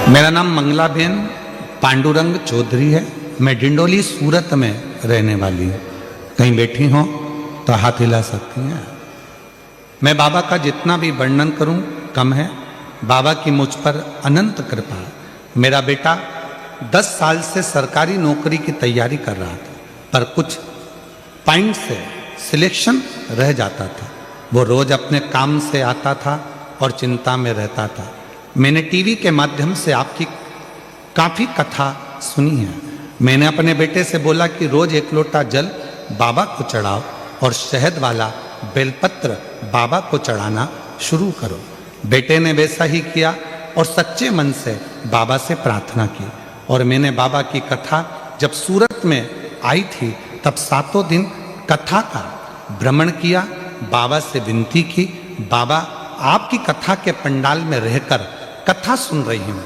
[SPEAKER 1] मेरा नाम मंगलाबेन पांडुरंग चौधरी है। मैं डिंडोली सूरत में रहने वाली हूँ। कहीं बैठी हो तो हाथ हिला सकती हैं। मैं बाबा का जितना भी वर्णन करूं कम है। बाबा की मुझ पर अनंत कृपा है। मेरा बेटा 10 साल से सरकारी नौकरी की तैयारी कर रहा था, पर कुछ पॉइंट से सिलेक्शन रह जाता था। वो रोज अपने काम से आता था और चिंता में रहता था। मैंने टीवी के माध्यम से आपकी काफ़ी कथा सुनी है। मैंने अपने बेटे से बोला कि रोज 1 लोटा जल बाबा को चढ़ाओ और शहद वाला बेलपत्र बाबा को चढ़ाना शुरू करो। बेटे ने वैसा ही किया और सच्चे मन से बाबा से प्रार्थना की। और मैंने बाबा की कथा जब सूरत में आई थी तब 7 दिन कथा का भ्रमण किया, बाबा से विनती की, बाबा आपकी कथा के पंडाल में रहकर कथा सुन रही हूँ।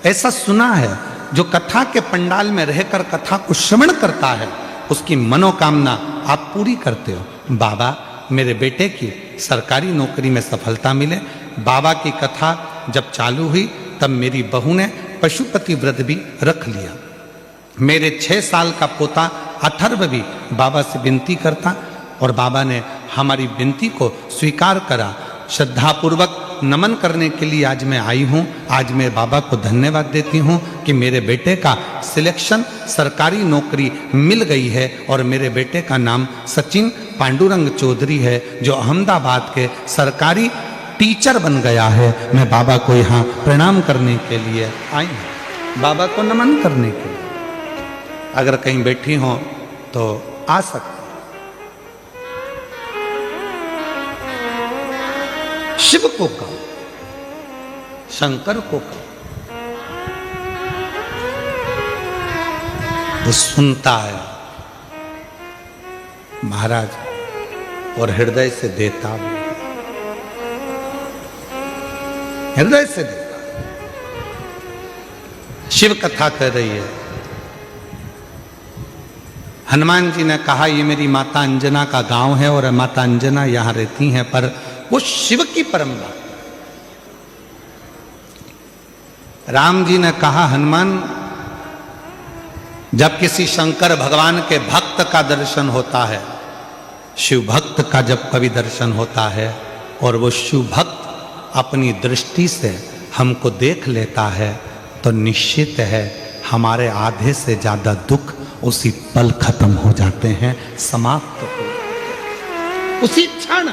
[SPEAKER 1] ऐसा सुना है जो कथा के पंडाल में रहकर कथा को श्रवण करता है उसकी मनोकामना आप पूरी करते हो। बाबा मेरे बेटे की सरकारी नौकरी में सफलता मिले। बाबा की कथा जब चालू हुई तब मेरी बहू ने पशुपति व्रत भी रख लिया। मेरे 6 साल का पोता अथर्व भी बाबा से विनती करता और बाबा ने हमारी विनती को स्वीकार करा। श्रद्धापूर्वक नमन करने के लिए आज मैं आई हूँ। आज मैं बाबा को धन्यवाद देती हूँ कि मेरे बेटे का सिलेक्शन सरकारी नौकरी मिल गई है और मेरे बेटे का नाम सचिन पांडुरंग चौधरी है, जो अहमदाबाद के सरकारी टीचर बन गया है। मैं बाबा को यहाँ प्रणाम करने के लिए आई हूँ, बाबा को नमन करने के लिए। अगर कहीं बैठी हो तो आ सकते। शिव को कहो, शंकर को कहो, वो सुनता है महाराज और हृदय से देता भी, हृदय से देता। शिव कथा कर रही है। हनुमान जी ने कहा ये मेरी माता अंजना का गांव है और माता अंजना यहां रहती हैं, पर वो शिव की परंपरा। राम जी ने कहा हनुमान जब किसी शंकर भगवान के भक्त का दर्शन होता है, शिव भक्त का जब कभी दर्शन होता है और वो शिव भक्त अपनी दृष्टि से हमको देख लेता है तो निश्चित है हमारे आधे से ज्यादा दुख उसी पल खत्म हो जाते हैं, समाप्त हो जाते हैं उसी क्षण।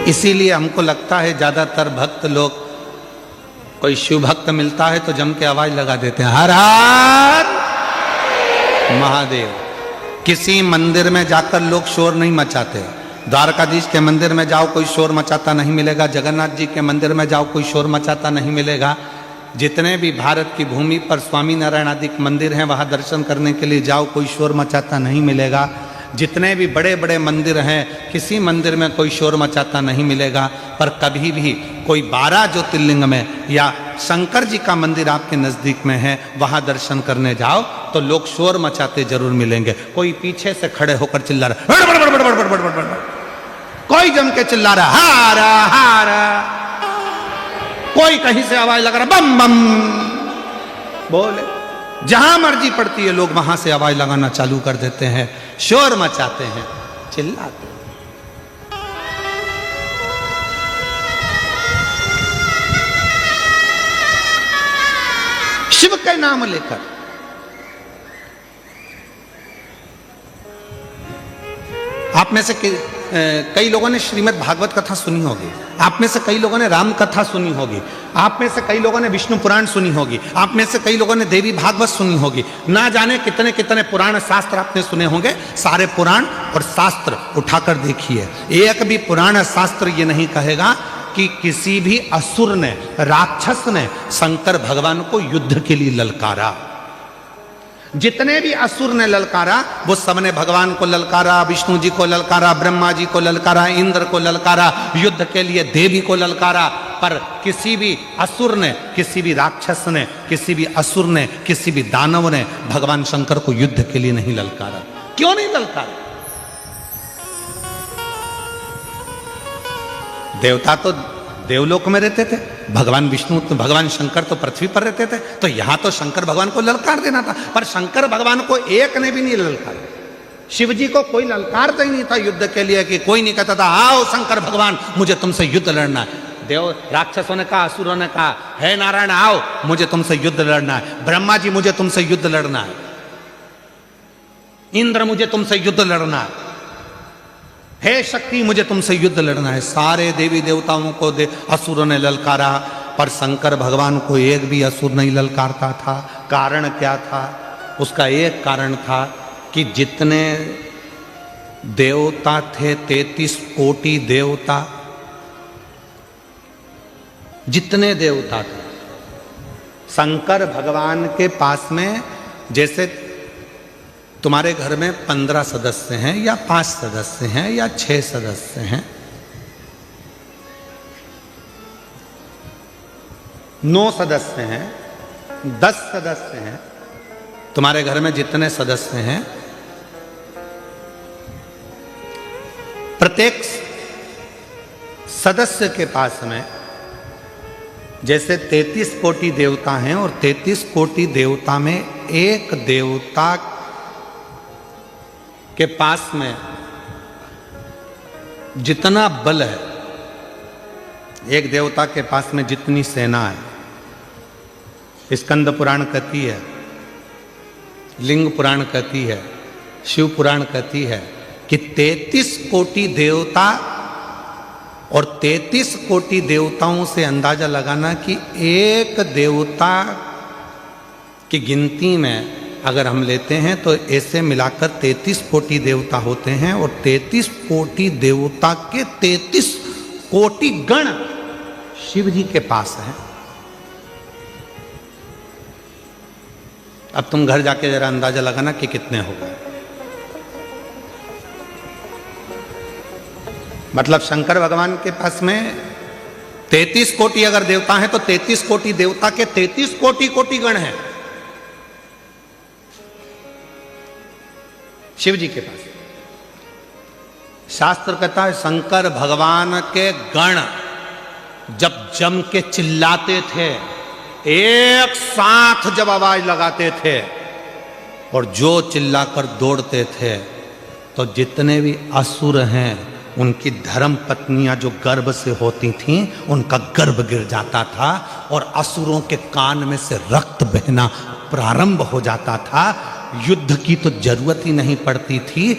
[SPEAKER 1] इसीलिए हमको लगता है ज्यादातर भक्त लोग, कोई शिव भक्त मिलता है तो जम के आवाज लगा देते हैं हर हर महादेव। किसी मंदिर में जाकर लोग शोर नहीं मचाते। द्वारकाधीश के मंदिर में जाओ कोई शोर मचाता नहीं मिलेगा, जगन्नाथ जी के मंदिर में जाओ कोई शोर मचाता नहीं मिलेगा। जितने भी भारत की भूमि पर स्वामी नारायण आदि मंदिर हैं वहां दर्शन करने के लिए जाओ कोई शोर मचाता नहीं मिलेगा। जितने भी बड़े बड़े मंदिर हैं किसी मंदिर में कोई शोर मचाता नहीं मिलेगा। पर कभी भी कोई 12 ज्योतिर्लिंग में या शंकर जी का मंदिर आपके नज़दीक में है वहाँ दर्शन करने जाओ तो लोग शोर मचाते जरूर मिलेंगे। कोई पीछे से खड़े होकर चिल्ला रहा, कोई जम के चिल्ला रहा हारा हारा, कोई कहीं से आवाज लगा रहा बम बम बोले, जहां मर्जी पड़ती है लोग वहां से आवाज लगाना चालू कर देते हैं, शोर मचाते हैं, चिल्लाते हैं। शिव का नाम लेकर आप में से कई लोगों ने श्रीमद् भागवत कथा सुनी होगी, आप में से कई लोगों ने राम कथा सुनी होगी, आप में से कई लोगों ने विष्णु पुराण सुनी होगी, आप में से कई लोगों ने देवी भागवत सुनी होगी, ना जाने कितने कितने पुराण शास्त्र आपने सुने होंगे। सारे पुराण और शास्त्र उठाकर देखिए, एक भी पुराण शास्त्र ये नहीं कहेगा कि किसी भी असुर ने, राक्षस ने शंकर भगवान को युद्ध के लिए ललकारा। जितने भी असुर ने ललकारा वो सबने भगवान को ललकारा, विष्णु जी को ललकारा, ब्रह्मा जी को ललकारा, इंद्र को ललकारा, युद्ध के लिए देवी को ललकारा। पर किसी भी असुर ने, किसी भी राक्षस ने, किसी भी असुर ने, किसी भी दानव ने भगवान शंकर को युद्ध के लिए नहीं ललकारा। क्यों नहीं ललकारा? देवता तो देवलोक में रहते थे, भगवान विष्णु तो भगवान शंकर तो पृथ्वी पर रहते थे, तो यहां तो शंकर भगवान को ललकार देना था। पर शंकर भगवान को एक ने भी नहीं ललकार, शिव जी को कोई ललकारता ही नहीं था युद्ध के लिए, कि कोई नहीं कहता था आओ शंकर भगवान मुझे तुमसे युद्ध लड़ना है। देव राक्षसों ने कहा, असुरों ने कहा, हे नारायण आओ मुझे तुमसे युद्ध लड़ना है, ब्रह्मा जी मुझे तुमसे युद्ध लड़ना है, इंद्र मुझे तुमसे युद्ध लड़ना है, हे शक्ति मुझे तुमसे युद्ध लड़ना है। सारे देवी देवताओं को असुरों ने ललकारा, पर शंकर भगवान को एक भी असुर नहीं ललकारता था। कारण क्या था? उसका एक कारण था कि जितने देवता थे, 33 कोटि देवता, जितने देवता थे, शंकर भगवान के पास में जैसे तुम्हारे घर में 15 सदस्य हैं या 5 सदस्य हैं या 6 सदस्य हैं, 9 सदस्य हैं, 10 सदस्य हैं, तुम्हारे घर में जितने सदस्य हैं, प्रत्येक सदस्य के पास में जैसे 33 कोटि देवता हैं और 33 कोटि देवता में एक देवता के पास में जितना बल है, एक देवता के पास में जितनी सेना है, स्कंद पुराण कहती है, लिंग पुराण कहती है, शिव पुराण कहती है कि 33 कोटि देवता और 33 कोटि देवताओं से अंदाजा लगाना कि एक देवता की गिनती में अगर हम लेते हैं तो ऐसे मिलाकर 33 कोटि देवता होते हैं, और 33 कोटि देवता के 33 कोटि गण शिव जी के पास हैं। अब तुम घर जाके जरा अंदाजा लगाना कि कितने हो गए। मतलब शंकर भगवान के पास में 33 कोटि अगर देवता हैं तो 33 कोटि देवता के 33 कोटि कोटि गण हैं शिव जी के पास। शास्त्र कहता है शंकर भगवान के गण जब जम के चिल्लाते थे, एक साथ जब आवाज लगाते थे और जो चिल्लाकर दौड़ते थे, तो जितने भी असुर हैं उनकी धर्म पत्नियां जो गर्भ से होती थीं उनका गर्भ गिर जाता था और असुरों के कान में से रक्त बहना प्रारंभ हो जाता था। युद्ध की तो जरूरत ही नहीं पड़ती थी,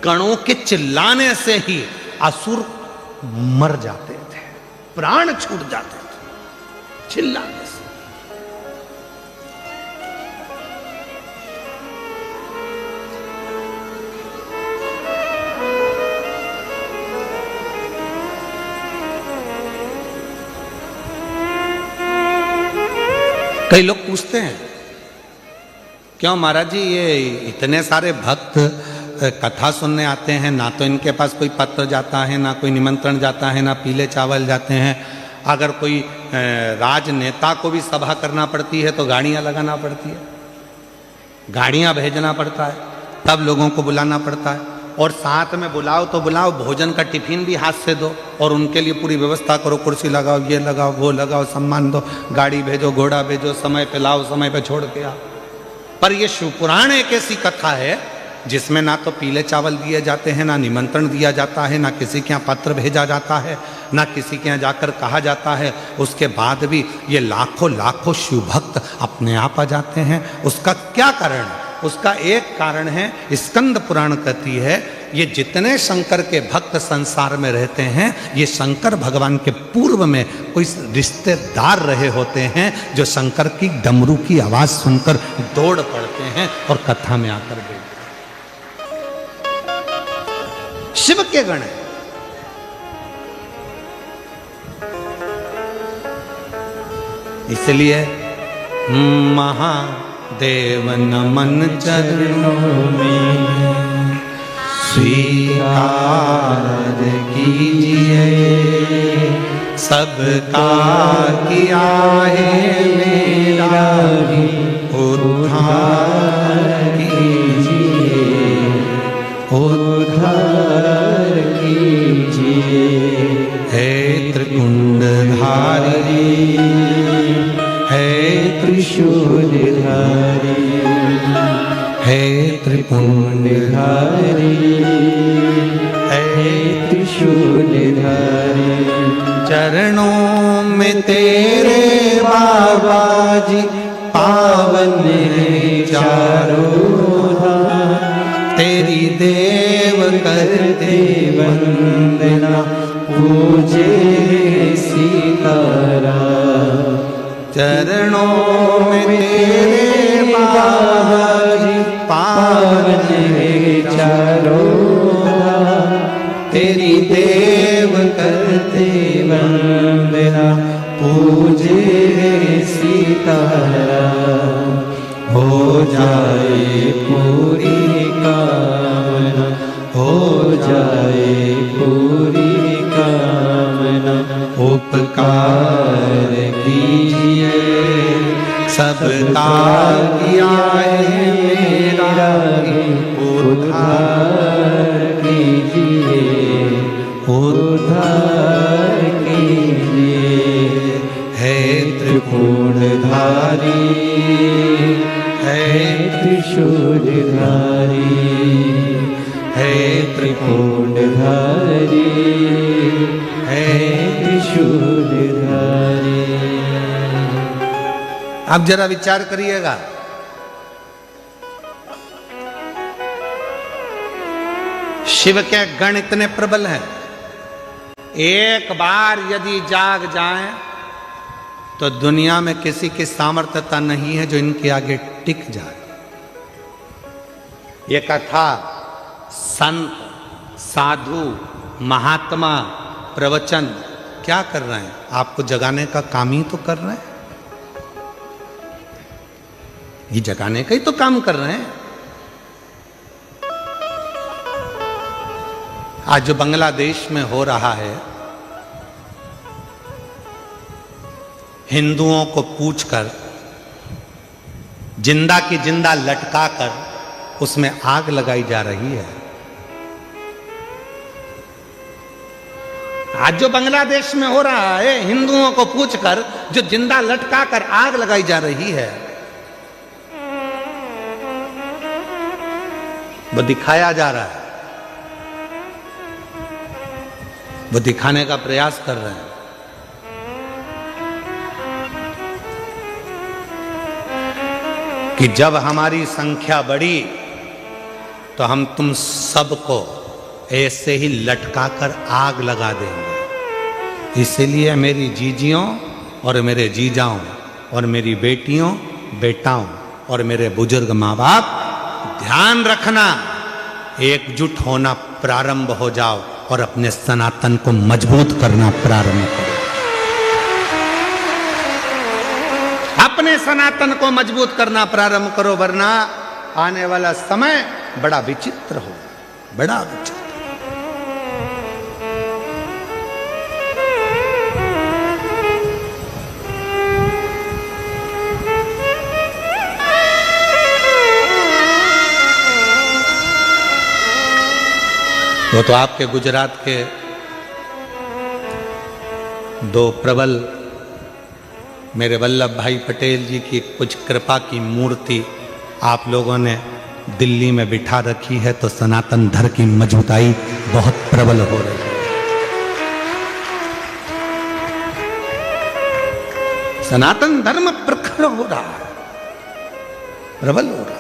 [SPEAKER 1] गणों के चिल्लाने से ही असुर मर जाते थे, प्राण छूट जाते थे चिल्लाने से। कई लोग पूछते हैं क्यों महाराज जी ये इतने सारे भक्त कथा सुनने आते हैं, ना तो इनके पास कोई पत्र जाता है, ना कोई निमंत्रण जाता है, ना पीले चावल जाते हैं। अगर कोई राजनेता को भी सभा करना पड़ती है तो गाड़ियां लगाना पड़ती है, गाड़ियां भेजना पड़ता है, तब लोगों को बुलाना पड़ता है। और साथ में बुलाओ तो बुलाओ, भोजन का टिफिन भी हाथ से दो और उनके लिए पूरी व्यवस्था करो, कुर्सी लगाओ, ये लगाओ, वो लगाओ, सम्मान दो, गाड़ी भेजो, घोड़ा भेजो, समय पे लाओ, समय पे छोड़ के आओ। पर ये शिव पुराण एक ऐसी कथा है जिसमें ना तो पीले चावल दिए जाते हैं, ना निमंत्रण दिया जाता है, ना किसी के यहाँ पत्र भेजा जाता है, ना किसी के यहाँ जाकर कहा जाता है। उसके बाद भी ये लाखों लाखों शिव भक्त अपने आप आ जाते हैं। उसका क्या कारण है? उसका एक कारण है, स्कंद पुराण कहती है, ये जितने शंकर के भक्त संसार में रहते हैं, ये शंकर भगवान के पूर्व में कोई रिश्तेदार रहे होते हैं जो शंकर की डमरू की आवाज सुनकर दौड़ पड़ते हैं और कथा में आकर बैठते हैं। शिव के गण है। इसलिए महादेव नमन चरणों में स्वीकार कीजिए, सबका किया है मेरा भी उद्धार कीजिए, उद्धार कीजिए। हे त्रिकुंडधारी, हे त्रिशूलधारी, हे त्रिपुंडधारी, हे त्रिशूलधारी, चरणों में तेरे बाबा जी पावन है चारों धाम, तेरी देव करते वंदना, पूजे सीताराम। चरणों में तेरे बाबा जी पावन है चारों धाम, तेरी देव करते वंदना, पूजे सीताराम। हो जाए पूरी कामना, हो जाए पूरी कामना, उपकार कीजिए, सबका किया है मेरा उद्धार कीजिए, उद्धार कीजिए। हे त्रिपुंडधारी, हे त्रिशूलधारी, हे त्रिपुंडधारी, हे त्रिशूलधारी। अब जरा विचार करिएगा, शिव के गण इतने प्रबल हैं, एक बार यदि जाग जाएं तो दुनिया में किसी की सामर्थ्यता नहीं है जो इनके आगे टिक जाए। ये कथा संत, साधु, महात्मा, प्रवचन क्या कर रहे हैं? आपको जगाने का काम ही तो कर रहे हैं, ये जगाने का ही तो काम कर रहे हैं। आज जो बांग्लादेश में हो रहा है, हिंदुओं को पूछकर जिंदा की जिंदा लटकाकर उसमें आग लगाई जा रही है। आज जो बांग्लादेश में हो रहा है, हिंदुओं को पूछकर जो जिंदा लटकाकर आग लगाई जा रही है, वो दिखाया जा रहा है, वो दिखाने का प्रयास कर रहे हैं। कि जब हमारी संख्या बढ़ी तो हम तुम सबको ऐसे ही लटकाकर आग लगा देंगे। इसलिए मेरी जीजियों और मेरे जीजाओं और मेरी बेटियों, बेटाओं और मेरे बुजुर्ग माँ बाप, ध्यान रखना, एकजुट होना प्रारंभ हो जाओ और अपने सनातन को मजबूत करना प्रारंभ करो। अपने सनातन को मजबूत करना प्रारंभ करो, वरना आने वाला समय बड़ा विचित्र हो, बड़ा विचित्र। वो तो आपके गुजरात के दो प्रबल मेरे वल्लभ भाई पटेल जी की कुछ कृपा की मूर्ति आप लोगों ने दिल्ली में बिठा रखी है, तो सनातन धर्म की मजबूताई बहुत प्रबल हो रही है। सनातन धर्म प्रखर हो रहा है, प्रबल हो रहा है।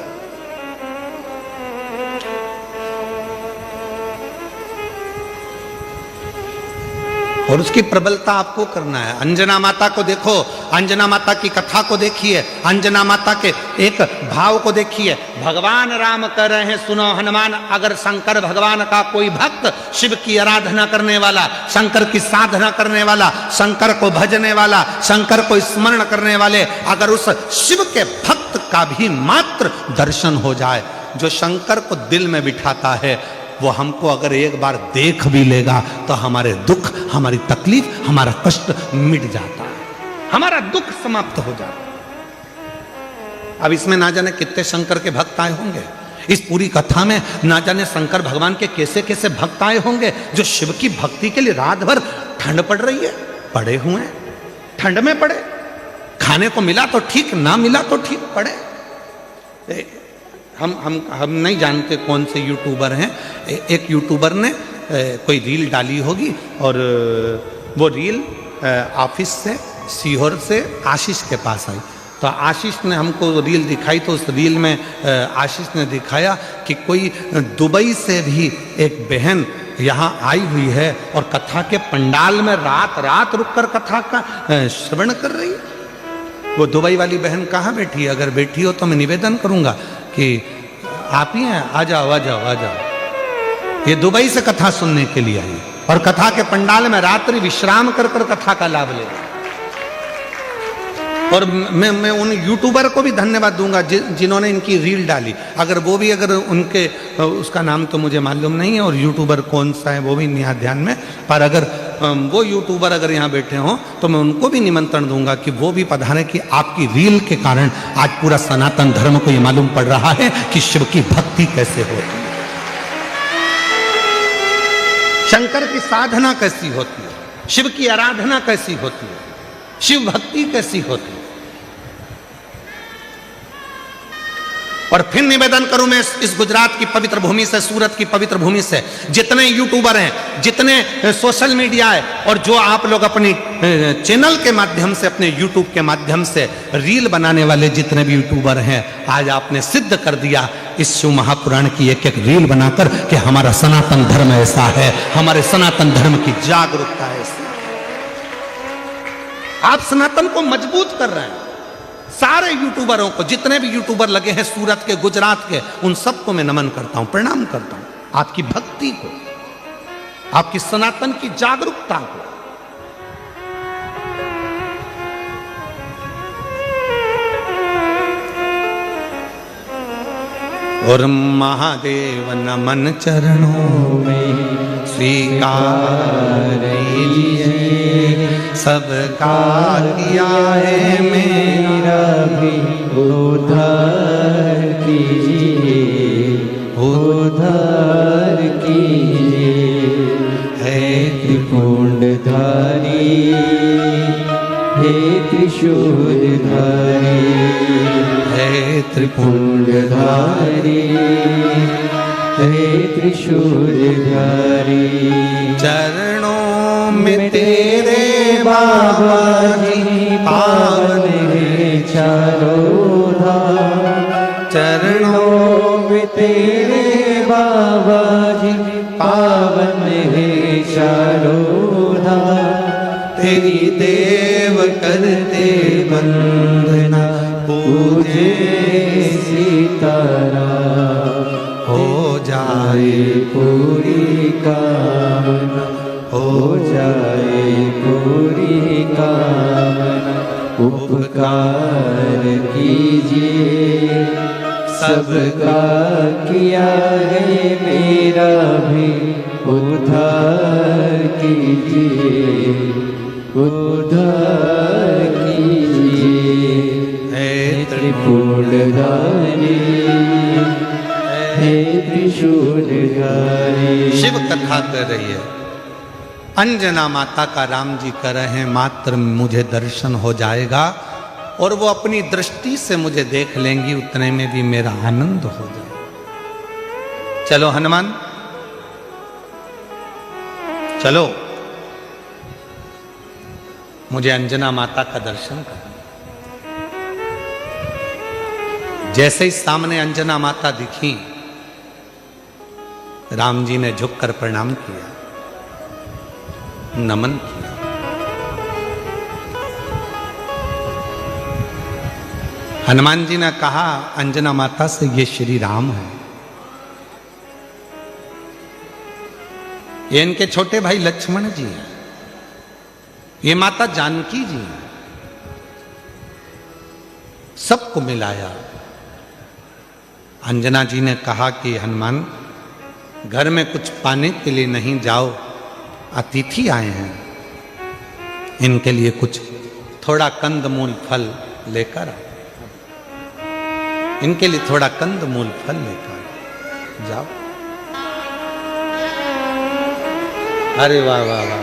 [SPEAKER 1] और उसकी प्रबलता आपको करना है। अंजना माता को देखो, अंजना माता की कथा को देखिए, अंजना माता के एक भाव को देखिए। भगवान राम कह रहे हैं, सुनो हनुमान, अगर शंकर भगवान का कोई भक्त, शिव की आराधना करने वाला, शंकर की साधना करने वाला, शंकर को भजने वाला, शंकर को स्मरण करने वाले, अगर उस शिव के भक्त का भी मात्र दर्शन हो जाए, जो शंकर को दिल में बिठाता है, वो हमको अगर एक बार देख भी लेगा तो हमारे दुख, हमारी तकलीफ, हमारा कष्ट मिट जाता है, हमारा दुख समाप्त हो जाता है। अब इसमें ना जाने कितने शंकर के भक्त आए होंगे, इस पूरी कथा में ना जाने शंकर भगवान के कैसे कैसे भक्त आए होंगे, जो शिव की भक्ति के लिए रात भर ठंड पड़ रही है, पड़े हुए हैं, ठंड में पड़े, खाने को मिला तो ठीक, ना मिला तो ठीक, पड़े। हम नहीं जानते कौन से यूट्यूबर हैं, एक यूट्यूबर ने कोई रील डाली होगी, और वो रील ऑफिस से सीहोर से आशीष के पास आई, तो आशीष ने हमको रील दिखाई, तो उस रील में आशीष ने दिखाया कि कोई दुबई से भी एक बहन यहाँ आई हुई है और कथा के पंडाल में रात रात रुककर कथा का श्रवण कर रही है। वो दुबई वाली बहन कहाँ बैठी है? अगर बैठी हो तो मैं निवेदन करूँगा कि आप ही हैं, आ जाओ आ जाओ आ जाओ। ये दुबई से कथा सुनने के लिए आई और कथा के पंडाल में रात्रि विश्राम कर कर कथा का लाभ ले रही। और मैं उन यूट्यूबर को भी धन्यवाद दूंगा जिन्होंने इनकी रील डाली। अगर वो भी, अगर उनके, उसका नाम तो मुझे मालूम नहीं है और यूट्यूबर कौन सा है वो भी नहीं ध्यान में, पर अगर वो यूट्यूबर अगर यहाँ बैठे हों तो मैं उनको भी निमंत्रण दूंगा कि वो भी पधारें, कि आपकी रील के कारण आज पूरा सनातन धर्म को ये मालूम पड़ रहा है कि शिव की भक्ति कैसे होती है, शंकर की साधना कैसी होती है, शिव की आराधना कैसी होती है, शिव भक्ति कैसी होती है। और फिर निवेदन करूं मैं इस गुजरात की पवित्र भूमि से, सूरत की पवित्र भूमि से, जितने यूट्यूबर हैं, जितने सोशल मीडिया है, और जो आप लोग अपनी चैनल के माध्यम से, अपने यूट्यूब के माध्यम से रील बनाने वाले जितने भी यूट्यूबर हैं, आज आपने सिद्ध कर दिया इस शिव महापुराण की एक एक रील बनाकर कि हमारा सनातन धर्म ऐसा है, हमारे सनातन धर्म की जागरूकता ऐसी। आप सनातन को मजबूत कर रहे हैं। सारे यूट्यूबरों को, जितने भी यूट्यूबर लगे हैं सूरत के, गुजरात के, उन सबको मैं नमन करता हूं, प्रणाम करता हूं, आपकी भक्ति को, आपकी सनातन की जागरूकता को। और महादेव नमन चरणों में स्वीकार लीजिए, सबका किया है मेरा भी उद्धार कीजिए, उद्धार कीजिए। है त्रिपुंडधारी, हे त्रिशूलधारी, हे त्रिपुंडधारी, हे त्रिशूलधारी। चरणों में तेरे बाबा जी पावन है चारों धाम, चरणों में तेरे बाबा जी पावन है चारों धाम। तेरी देव करते वंदना, पूजे सीताराम, हो जाए पूरी कामना, हो जाए पूरी कामना। उपकार कीजिए, सबका किया है मेरा भी उद्धार कीजिए, उद्धार कीजिए। हे त्रिपुंडधारी, हे
[SPEAKER 2] त्रिशूलधारी।
[SPEAKER 1] शिव कथा कर रही है। अंजना माता का राम जी कर रहे हैं, मात्र मुझे दर्शन हो जाएगा और वो अपनी दृष्टि से मुझे देख लेंगी, उतने में भी मेरा आनंद हो जाए। चलो हनुमान चलो, मुझे अंजना माता का दर्शन करना। जैसे ही सामने अंजना माता दिखी, राम जी ने झुककर प्रणाम किया, नमन किया। हनुमान जी ने कहा अंजना माता से, ये श्री राम है, ये इनके छोटे भाई लक्ष्मण जी हैं, ये माता जानकी जी हैं। सबको मिलाया। अंजना जी ने कहा कि हनुमान, घर में कुछ पाने के लिए नहीं जाओ, अतिथि आए हैं, इनके लिए कुछ थोड़ा कंदमूल फल लेकर आओ, इनके लिए थोड़ा कंदमूल फल लेकर जाओ। अरे वाह वाह वाह,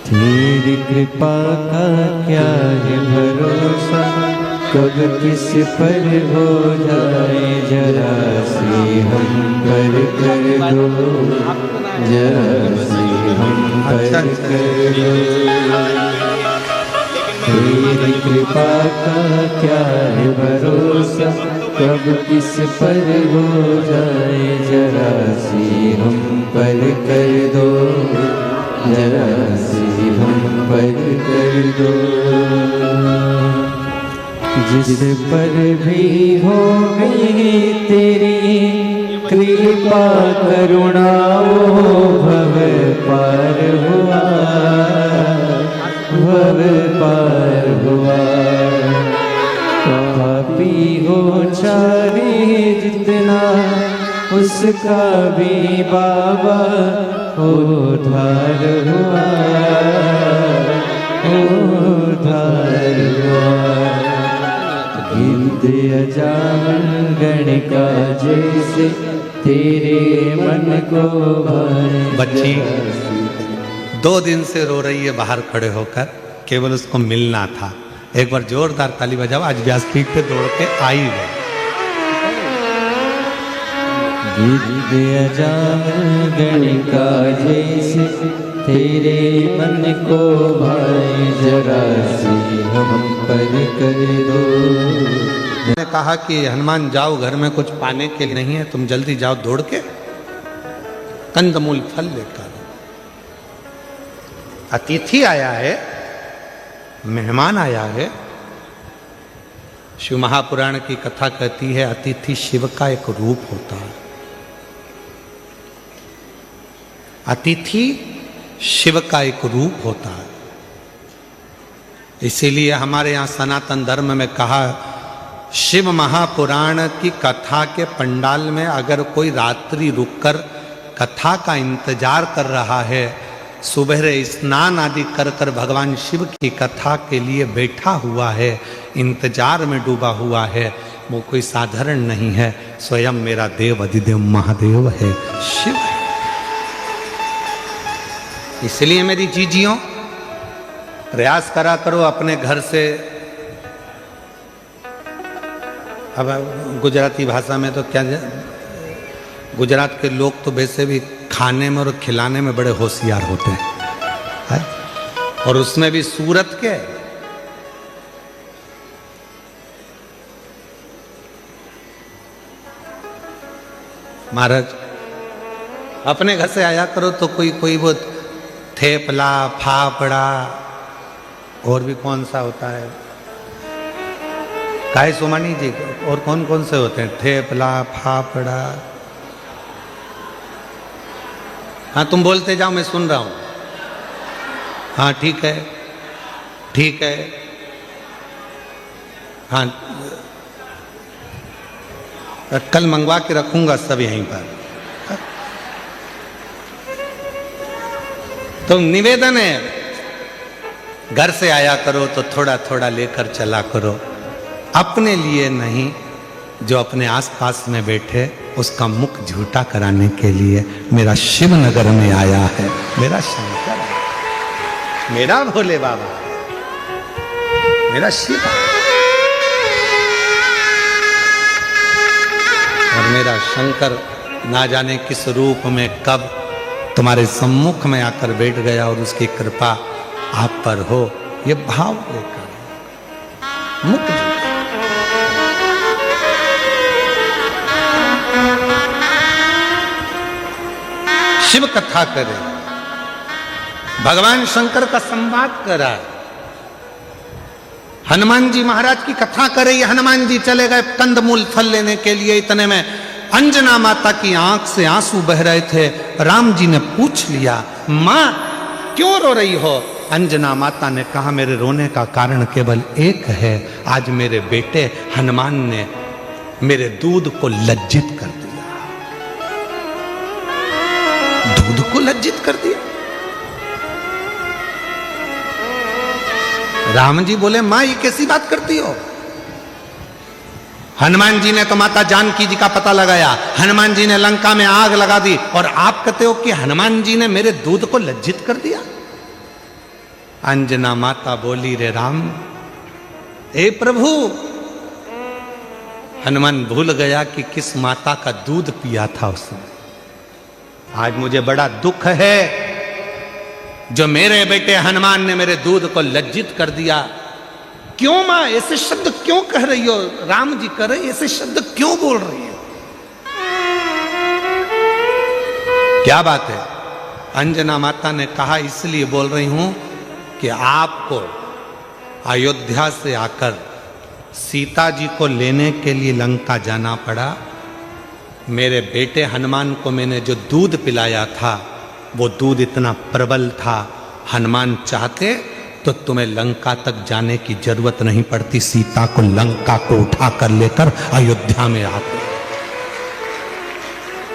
[SPEAKER 2] तेरी कृपा का क्या है भरोसा, कब किस पर हो जाए जरा सी हम पर कर दो, जरा सी हम पर कर दो। तेरी कृपा का क्या है भरोसा, कब किस पर हो जाए जरा सी हम पर कर दो, जरा सी हम पर कर दो। जिस पर भी हो गई तेरी कृपा करुणा, वो भव पार हुआ, भव पार हुआ। पापी हो चाहे जितना, उसका भी बाबा उद्धार हुआ, उद्धार हुआ। गिद्ध अजामन गणिका जैसे तेरे मन को भाए।
[SPEAKER 1] बच्ची 2 दिन से रो रही है बाहर खड़े होकर, केवल उसको मिलना था। एक बार जोरदार ताली बजाओ, आज व्यासपीठ पे दौड़ के आई है।
[SPEAKER 2] गिद्ध अजामन गणिका जैसे तेरे मन को भाए, जरा सी हम पर कर दो।
[SPEAKER 1] मैंने कहा कि हनुमान जाओ, घर में कुछ पाने के लिए नहीं है, तुम जल्दी जाओ दौड़ के कंदमूल फल लेकर। अतिथि आया है, मेहमान आया है। शिव महापुराण की कथा कहती है अतिथि शिव का एक रूप होता है। अतिथि शिव का एक रूप होता है। इसीलिए हमारे यहाँ सनातन धर्म में कहा, शिव महापुराण की कथा के पंडाल में अगर कोई रात्रि रुककर कथा का इंतजार कर रहा है, सुबह स्नान आदि कर कर भगवान शिव की कथा के लिए बैठा हुआ है, इंतजार में डूबा हुआ है, वो कोई साधारण नहीं है, स्वयं मेरा देव अधिदेव महादेव है, शिव है। इसलिए मेरी जीजियों, प्रयास करा करो अपने घर से। अब गुजराती भाषा में तो क्या, गुजरात के लोग तो वैसे भी खाने में और खिलाने में बड़े होशियार होते हैं, और उसमें भी सूरत के। महाराज अपने घर से आया करो तो कोई वो थेपला, फाफड़ा, और भी कौन सा होता है, काहे सोमानी जी, और कौन कौन से होते हैं, थेपला, फाफड़ा। हाँ तुम बोलते जाओ, मैं सुन रहा हूँ। हाँ ठीक है, ठीक है। हाँ कल मंगवा के रखूंगा सब यहीं पर। तो निवेदन है, घर से आया करो तो थोड़ा थोड़ा लेकर चला करो, अपने लिए नहीं, जो अपने आसपास में बैठे उसका मुख झूठा कराने के लिए मेरा शिवनगर में आया है, मेरा शंकर है, मेरा भोले बाबा, मेरा शिव और मेरा शंकर ना जाने किस रूप में कब तुम्हारे सम्मुख में आकर बैठ गया और उसकी कृपा आप पर हो, ये भाव लेकर मुख झूठा। शिव कथा करे, भगवान शंकर का संवाद करा, हनुमान जी महाराज की कथा करे। ये हनुमान जी चले गए कंदमूल फल लेने के लिए, इतने में अंजना माता की आंख से आंसू बह रहे थे। राम जी ने पूछ लिया, मां क्यों रो रही हो? अंजना माता ने कहा, मेरे रोने का कारण केवल एक है, आज मेरे बेटे हनुमान ने मेरे दूध को लज्जित कर दिया। दूध को लज्जित कर दिया? राम जी बोले, मां ये कैसी बात करती हो? हनुमान जी ने तो माता जानकी जी का पता लगाया, हनुमान जी ने लंका में आग लगा दी, और आप कहते हो कि हनुमान जी ने मेरे दूध को लज्जित कर दिया? अंजना माता बोली, रे राम, हे प्रभु, हनुमान भूल गया कि किस माता का दूध पिया था उसने। आज मुझे बड़ा दुख है जो मेरे बेटे हनुमान ने मेरे दूध को लज्जित कर दिया। क्यों मां ऐसे शब्द क्यों कह रही हो? राम जी कह रहे ऐसे शब्द क्यों बोल रही हो? क्या बात है? अंजना माता ने कहा, इसलिए बोल रही हूं कि आपको अयोध्या से आकर सीता जी को लेने के लिए लंका जाना पड़ा। मेरे बेटे हनुमान को मैंने जो दूध पिलाया था वो दूध इतना प्रबल था, हनुमान चाहते तो तुम्हें लंका तक जाने की जरूरत नहीं पड़ती, सीता को लंका को उठाकर लेकर अयोध्या में आते।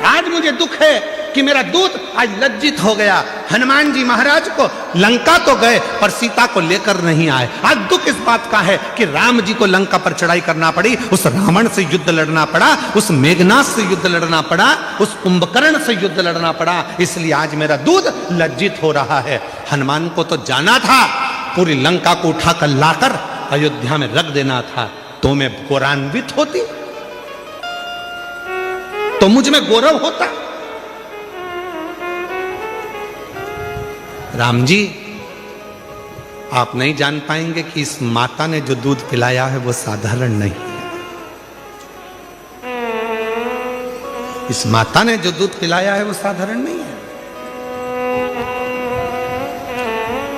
[SPEAKER 1] आज मुझे दुख है कि मेरा दूध आज लज्जित हो गया। हनुमान जी महाराज को लंका तो गए पर सीता को लेकर नहीं आए। आज दुख इस बात का है कि राम जी को लंका पर चढ़ाई करना पड़ी, उस रावण से युद्ध लड़ना पड़ा, उस मेघनाथ से युद्ध लड़ना पड़ा, उस कुंभकर्ण से युद्ध लड़ना पड़ा, इसलिए आज मेरा दूध लज्जित हो रहा है। हनुमान को तो जाना था, पूरी लंका को उठाकर लाकर अयोध्या में रख देना था, तो मैं गौरवान्वित होती, तो मुझ में गौरव होता। राम जी, आप नहीं जान पाएंगे कि इस माता ने जो दूध पिलाया है वो साधारण नहीं है। इस माता ने जो दूध पिलाया है वो साधारण नहीं है।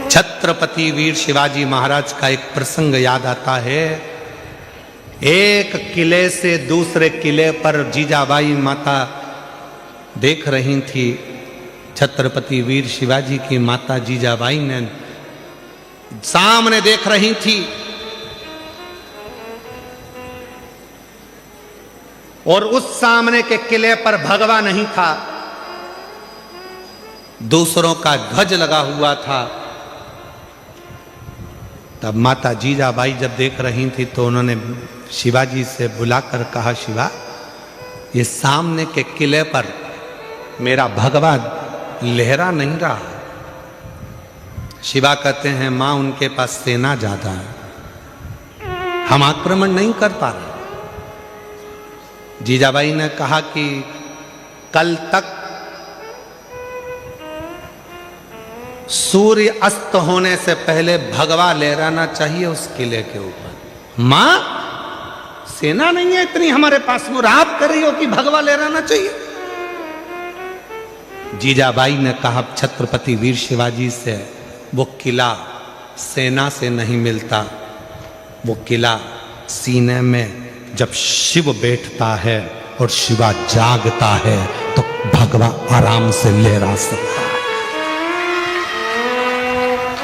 [SPEAKER 1] छत्रपति वीर शिवाजी महाराज का एक प्रसंग याद आता है। एक किले से दूसरे किले पर जीजाबाई माता देख रही थी। छत्रपति वीर शिवाजी की माता जीजाबाई ने सामने देख रही थी और उस सामने के किले पर भगवा नहीं था, दूसरों का ध्वज लगा हुआ था। तब माता जीजाबाई जब देख रही थी तो उन्होंने शिवाजी से बुलाकर कहा, शिवा, ये सामने के किले पर मेरा भगवा लहरा नहीं रहा। शिवा कहते हैं, मां उनके पास सेना ज्यादा है, हम आक्रमण नहीं कर पा रहे। जीजाबाई ने कहा कि कल तक सूर्य अस्त होने से पहले भगवा लहराना चाहिए उस किले के ऊपर। मां, सेना नहीं है इतनी हमारे पास में, आप कर रही हो कि भगवा लहराना चाहिए। जीजाबाई ने कहा छत्रपति वीर शिवाजी से, वो किला सेना से नहीं मिलता, वो किला सीने में जब शिव बैठता है और शिवा जागता है तो भगवा आराम से लहरा सकता है।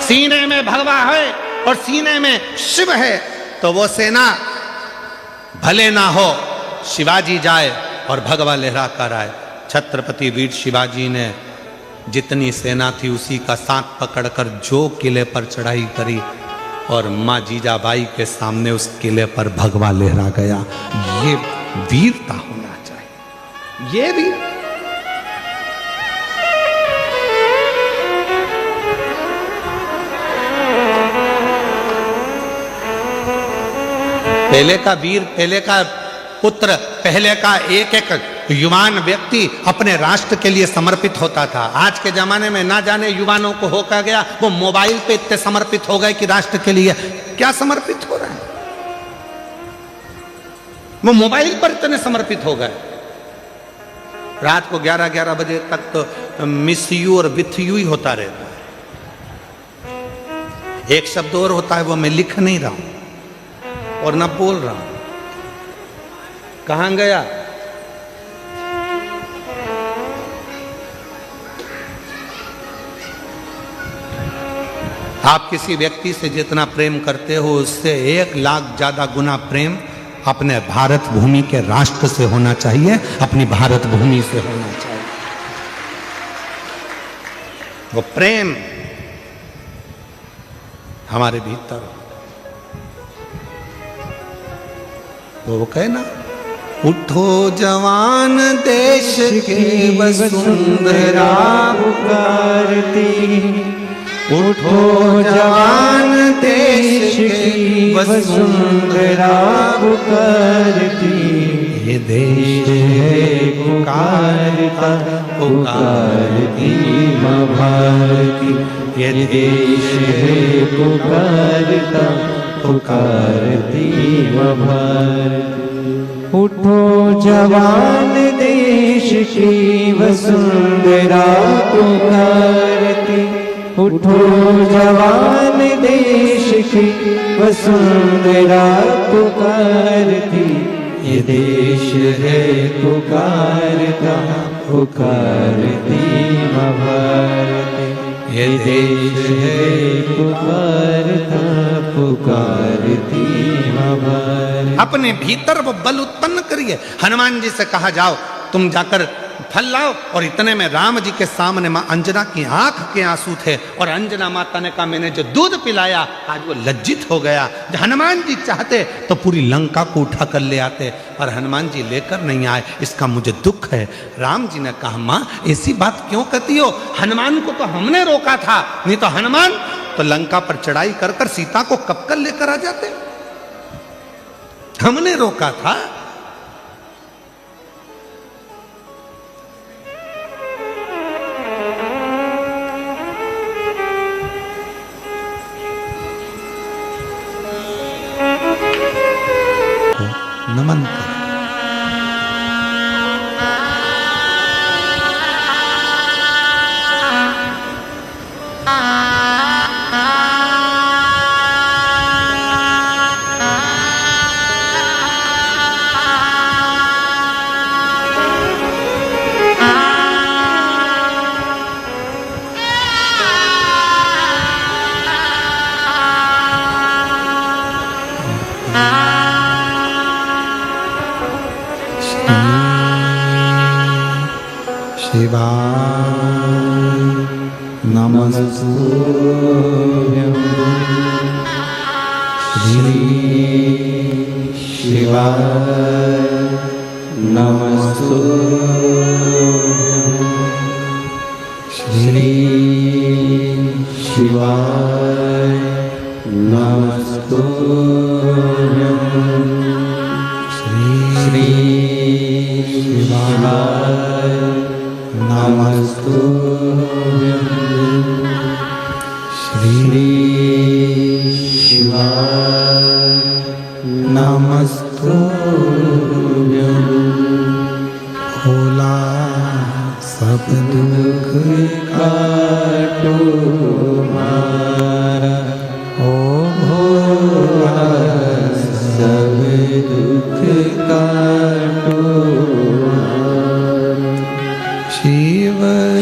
[SPEAKER 1] सीने में भगवा है और सीने में शिव है तो वो सेना भले ना हो, शिवाजी जाए और भगवा लहरा कर आए। छत्रपति वीर शिवाजी ने जितनी सेना थी उसी का साथ पकड़कर जो किले पर चढ़ाई करी और माँ जीजाबाई के सामने उस किले पर भगवा लहरा गया। ये वीरता होना चाहिए। ये भी पहले का वीर, पहले का पुत्र, पहले का एक एक युवान व्यक्ति अपने राष्ट्र के लिए समर्पित होता था। आज के जमाने में ना जाने युवानों को हो क्या गया, वो मोबाइल पे इतने समर्पित हो गए कि राष्ट्र के लिए क्या समर्पित हो रहा है, वो मोबाइल पर इतने समर्पित हो गए। रात को 11-11 बजे तक तो मिस यू और विथ यू ही होता रहता है। एक शब्द और होता है, वो मैं लिख नहीं रहा हूं और ना बोल रहा हूं। कहां गया? आप किसी व्यक्ति से जितना प्रेम करते हो उससे 1 लाख ज्यादा गुना प्रेम अपने भारत भूमि के राष्ट्र से होना चाहिए, अपनी भारत भूमि से होना चाहिए। वो प्रेम हमारे भीतर, वो कहे ना, उठो जवान देश के वसुंधरा
[SPEAKER 2] पुकारती, उठो जवान देश की वसुंधरा पुकारती,
[SPEAKER 1] ये देश है पुकारता
[SPEAKER 2] पुकारती माँ भारती, ये देश है पुकारता पुकारती माँ भारती। उठो जवान देश की वसुंधरा पुकारती, उठो जवान देश की वसुंधरा पुकारती, ये देश है पुकारता पुकारती माँ भारती, ये देश है पुकारता पुकारती माँ भारती।
[SPEAKER 1] अपने भीतर वो बल उत्पन्न करिए। हनुमान जी से कहा जाओ तुम जाकर फल लाओ, और इतने में राम जी के सामने मां अंजना की आंख के आंसू थे, और अंजना माता ने कहा मैंने जो दूध पिलाया, आज वो लज्जित हो गया। हनुमान जी चाहते तो पूरी लंका को उठा कर ले आते, और हनुमान जी लेकर नहीं आए, इसका मुझे दुख है। राम जी ने कहा मां ऐसी बात क्यों कहती हो, हनुमान को तो हमने रोका था, नहीं तो हनुमान तो लंका पर चढ़ाई कर कर सीता को कब कर लेकर आ जाते, हमने रोका था। नमन कर। शिवाय नमस्तुभ्यं, श्री शिवाय नमस्तुभ्यं, श्री शिवाय नमस्तुभ्यं, श्री शिवाय नमस्तुभ्यं, श्री शिवाय नमस्तुभ्यं। भोला सब दुख काटो मारा, ओ भोला सब दुख काटो मारा। शिव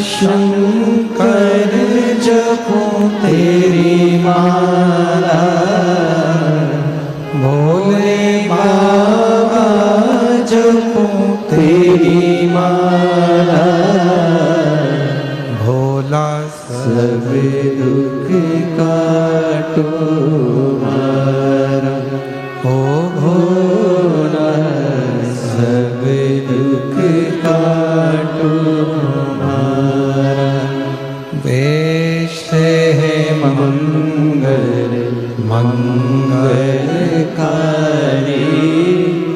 [SPEAKER 1] शंकर जपो तेरी माला, भोले बाबा जपो तेरी माला, भोला सब दुख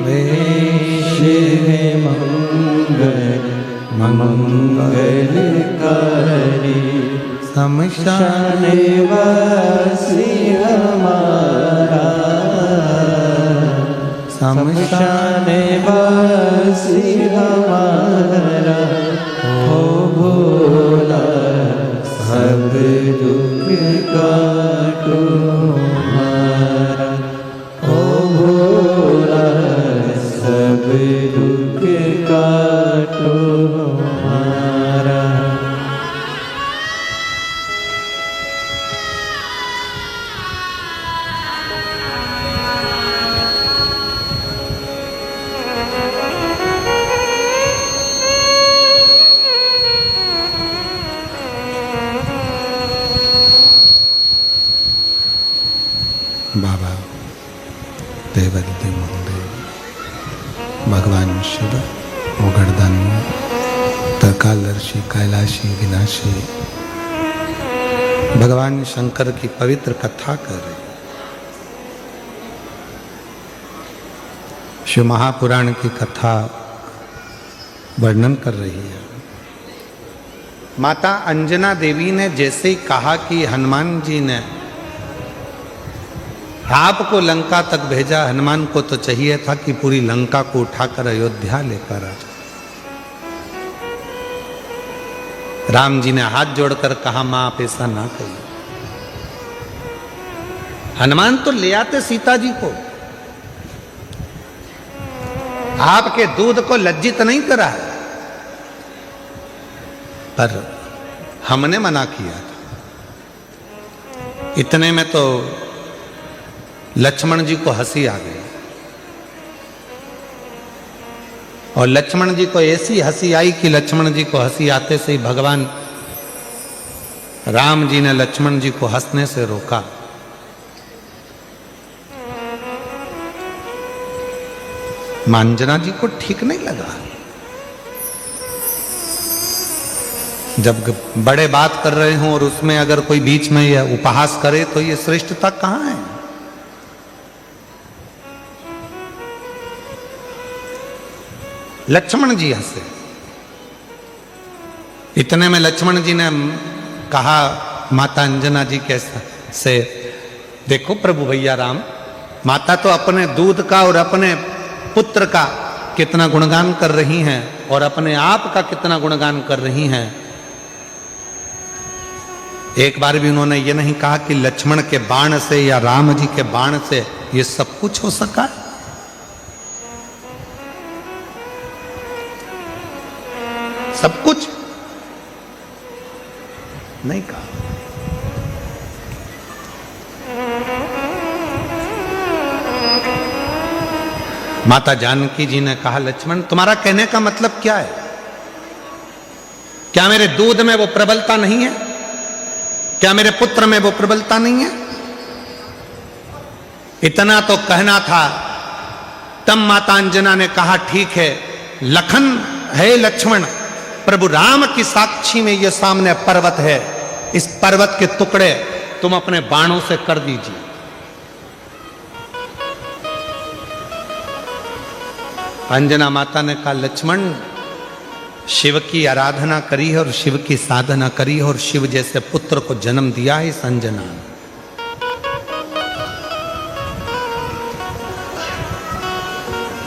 [SPEAKER 2] वेश है मंगलकारी।
[SPEAKER 1] शमशान
[SPEAKER 2] वासी हमारा, शमशान वासी हमारा, हो भोला सब दुख काटो हमारा, हो भोला सब दुख काटो हमारा।
[SPEAKER 1] बाबा देवदेव महादेव भगवान शिव ओगड़दानी त्रिकालदर्शी कैलाशी विनाशी भगवान शंकर की पवित्र कथा कर रहे। शिव महापुराण की कथा वर्णन कर रही है। माता अंजना देवी ने जैसे ही कहा कि हनुमान जी ने आपको लंका तक भेजा, हनुमान को तो चाहिए था कि पूरी लंका को उठाकर अयोध्या लेकर आ जाए। राम जी ने हाथ जोड़कर कहा, मां आप ऐसा ना कहिए। हनुमान तो ले आते सीता जी को, आपके दूध को लज्जित नहीं करा है, पर हमने मना किया था। इतने में तो लक्ष्मण जी को हंसी आ गई, और लक्ष्मण जी को ऐसी हंसी आई कि लक्ष्मण जी को हंसी आते से ही भगवान राम जी ने लक्ष्मण जी को हंसने से रोका। अंजना जी को ठीक नहीं लगा। जब बड़े बात कर रहे हों और उसमें अगर कोई बीच में यह उपहास करे तो ये श्रेष्ठता कहां है? लक्ष्मण जी हंसे। इतने में लक्ष्मण जी ने कहा माता अंजना जी के से, देखो प्रभु भैया राम, माता तो अपने दूध का और अपने पुत्र का कितना गुणगान कर रही हैं और अपने आप का कितना गुणगान कर रही हैं। एक बार भी उन्होंने ये नहीं कहा कि लक्ष्मण के बाण से या राम जी के बाण से ये सब कुछ हो सका। सब कुछ नहीं कहा। माता जानकी जी ने कहा, लक्ष्मण तुम्हारा कहने का मतलब क्या है? क्या मेरे दूध में वो प्रबलता नहीं है? क्या मेरे पुत्र में वो प्रबलता नहीं है? इतना तो कहना था। तब माता अंजना ने कहा, ठीक है लखन है लक्ष्मण, प्रभु राम की साक्षी में ये सामने पर्वत है, इस पर्वत के टुकड़े तुम अपने बाणों से कर दीजिए। अंजना माता ने कहा, लक्ष्मण शिव की आराधना करी है और शिव की साधना करी है और शिव जैसे पुत्र को जन्म दिया है इस अंजना ने।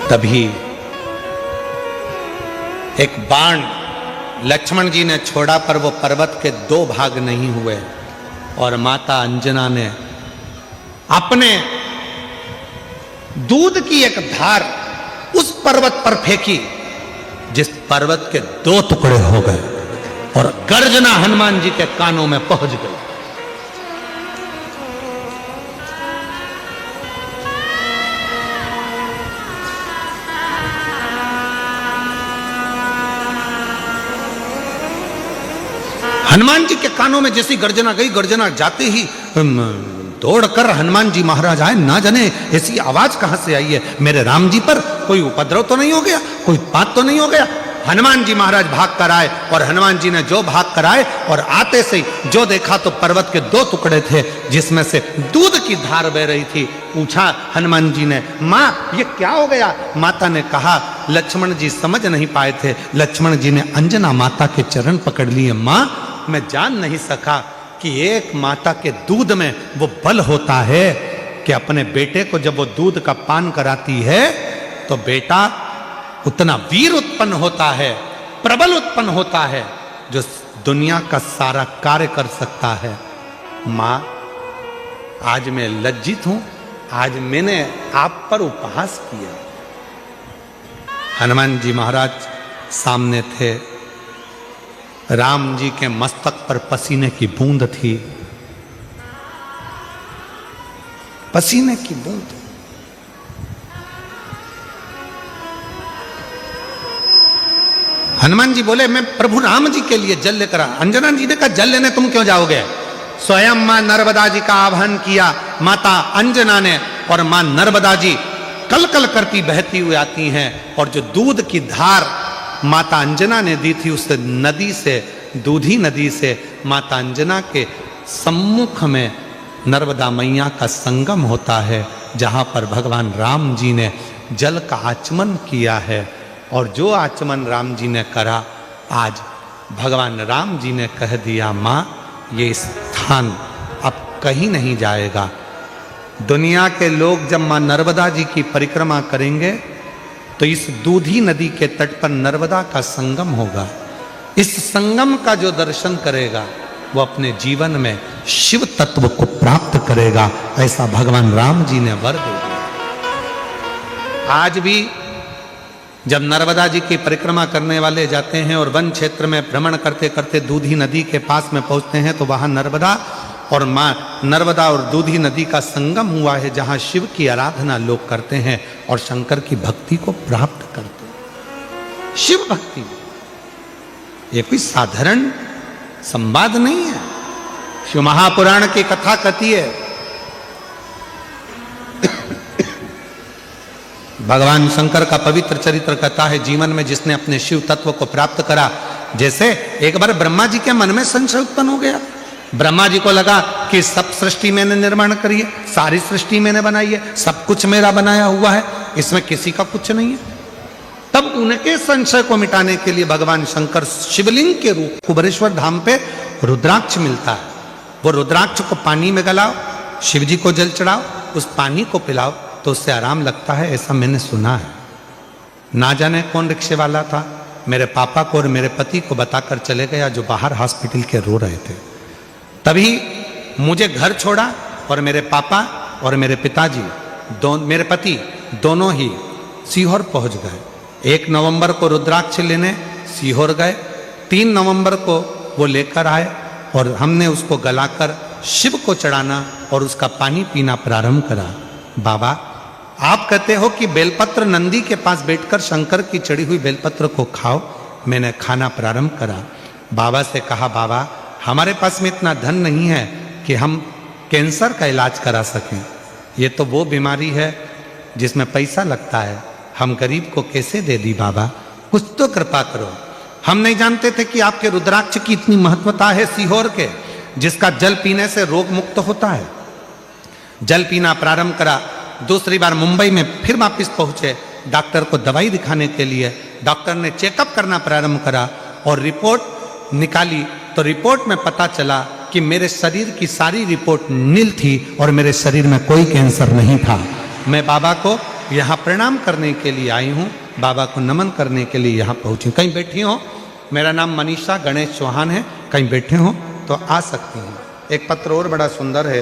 [SPEAKER 1] तभी एक बाण लक्ष्मण जी ने छोड़ा, पर वो पर्वत के दो भाग नहीं हुए और माता अंजना ने अपने दूध की एक धार उस पर्वत पर फेंकी, जिस पर्वत के दो टुकड़े हो गए और गर्जना हनुमान जी के कानों में पहुंच गई। हनुमान जी के कानों में जैसी गर्जना गई, गर्जना जाते ही दौड़कर हनुमान जी महाराज आए। ना जाने ऐसी आवाज कहां से आई है, मेरे राम जी पर कोई उपद्रव तो नहीं हो गया, कोई बात तो नहीं हो गया? हनुमान जी महाराज भाग कर आए और हनुमान जी ने जो भाग कर आए और आते से ही जो देखा तो पर्वत के 2 टुकड़े थे जिसमें से दूध की धार बह रही थी। पूछा हनुमान जी ने, माँ ये क्या हो गया? माता ने कहा, लक्ष्मण जी समझ नहीं पाए थे। लक्ष्मण जी ने अंजना माता के चरण पकड़ लिए। माँ मैं जान नहीं सका कि एक माता के दूध में वो बल होता है कि अपने बेटे को जब वो दूध का पान कराती है तो बेटा उतना वीर उत्पन्न होता है, प्रबल उत्पन्न होता है, जो दुनिया का सारा कार्य कर सकता है। मां आज मैं लज्जित हूं, आज मैंने आप पर उपहास किया। हनुमान जी महाराज सामने थे, राम जी के मस्तक पर पसीने की बूंद थी, पसीने की बूंद। हनुमान जी बोले, मैं प्रभु राम जी के लिए जल लेकर आ। अंजना जी ने कहा, जल लेने तुम क्यों जाओगे? स्वयं मां नर्मदा जी का आह्वान किया माता अंजना ने, और मां नर्मदा जी कल कल करती बहती हुई आती हैं, और जो दूध की धार माता अंजना ने दी थी उस नदी से, दूधी नदी से माता अंजना के सम्मुख में नर्मदा मैया का संगम होता है, जहां पर भगवान राम जी ने जल का आचमन किया है। और जो आचमन राम जी ने करा, आज भगवान राम जी ने कह दिया, मां ये स्थान अब कहीं नहीं जाएगा। दुनिया के लोग जब मां नर्मदा जी की परिक्रमा करेंगे तो इस दूधी नदी के तट पर नर्मदा का संगम होगा। इस संगम का जो दर्शन करेगा वो अपने जीवन में शिव तत्व को प्राप्त करेगा, ऐसा भगवान राम जी ने वर दे दिया। आज भी जब नर्मदा जी की परिक्रमा करने वाले जाते हैं और वन क्षेत्र में भ्रमण करते करते दूधी नदी के पास में पहुंचते हैं तो वहां नर्मदा और मां नर्मदा और दूधी नदी का संगम हुआ है, जहां शिव की आराधना लोग करते हैं और शंकर की भक्ति को प्राप्त करते हैं। शिव भक्ति ये कोई साधारण संवाद नहीं है। शिव महापुराण की कथा कहती है, भगवान शंकर का पवित्र चरित्र कहता है, जीवन में जिसने अपने शिव तत्व को प्राप्त करा, जैसे एक बार ब्रह्मा जी के मन में संशय उत्पन्न हो गया। ब्रह्मा जी को लगा कि सब सृष्टि मैंने निर्माण करी है, सारी सृष्टि मैंने बनाई है, सब कुछ मेरा बनाया हुआ है, इसमें किसी का कुछ नहीं है। तब उनके संशय को मिटाने के लिए भगवान शंकर शिवलिंग के रूप कुबेरेश्वर धाम पे रुद्राक्ष मिलता है, वो रुद्राक्ष को पानी में गलाओ, शिव जी को जल चढ़ाओ, उस पानी को पिलाओ तो उससे आराम लगता है, ऐसा मैंने सुना है। ना जाने कौन रिक्शे वाला था, मेरे पापा को और मेरे पति को बताकर चले गया, जो बाहर हॉस्पिटल के रो रहे थे। तभी मुझे घर छोड़ा और मेरे पापा और मेरे पिताजी मेरे पति दोनों ही सीहोर पहुंच गए। 1 नवंबर को रुद्राक्ष लेने सीहोर गए, 3 नवंबर को वो लेकर आए और हमने उसको गलाकर शिव को चढ़ाना और उसका पानी पीना प्रारंभ करा। बाबा आप कहते हो कि बेलपत्र नंदी के पास बैठकर शंकर की चढ़ी हुई बेलपत्र को खाओ, मैंने खाना प्रारंभ करा। बाबा से कहा, बाबा हमारे पास में इतना धन नहीं है कि हम कैंसर का इलाज करा सकें, ये तो वो बीमारी है जिसमें पैसा लगता है, हम गरीब को कैसे दे दी बाबा, कुछ तो कृपा करो। हम नहीं जानते थे कि आपके रुद्राक्ष की इतनी महत्वता है सीहोर के, जिसका जल पीने से रोग मुक्त होता है। जल पीना प्रारंभ करा। दूसरी बार मुंबई में फिर वापिस पहुंचे डॉक्टर को दवाई दिखाने के लिए। डॉक्टर ने चेकअप करना प्रारंभ करा और रिपोर्ट निकाली तो रिपोर्ट में पता चला कि मेरे शरीर की सारी रिपोर्ट नील थी और मेरे शरीर में कोई कैंसर नहीं था। मैं बाबा को यहाँ प्रणाम करने के लिए आई हूँ, बाबा को नमन करने के लिए यहाँ पहुँची। कहीं बैठी हो, मेरा नाम मनीषा गणेश चौहान है, कहीं बैठे हो तो आ सकती हैं। एक पत्र और बड़ा सुंदर है।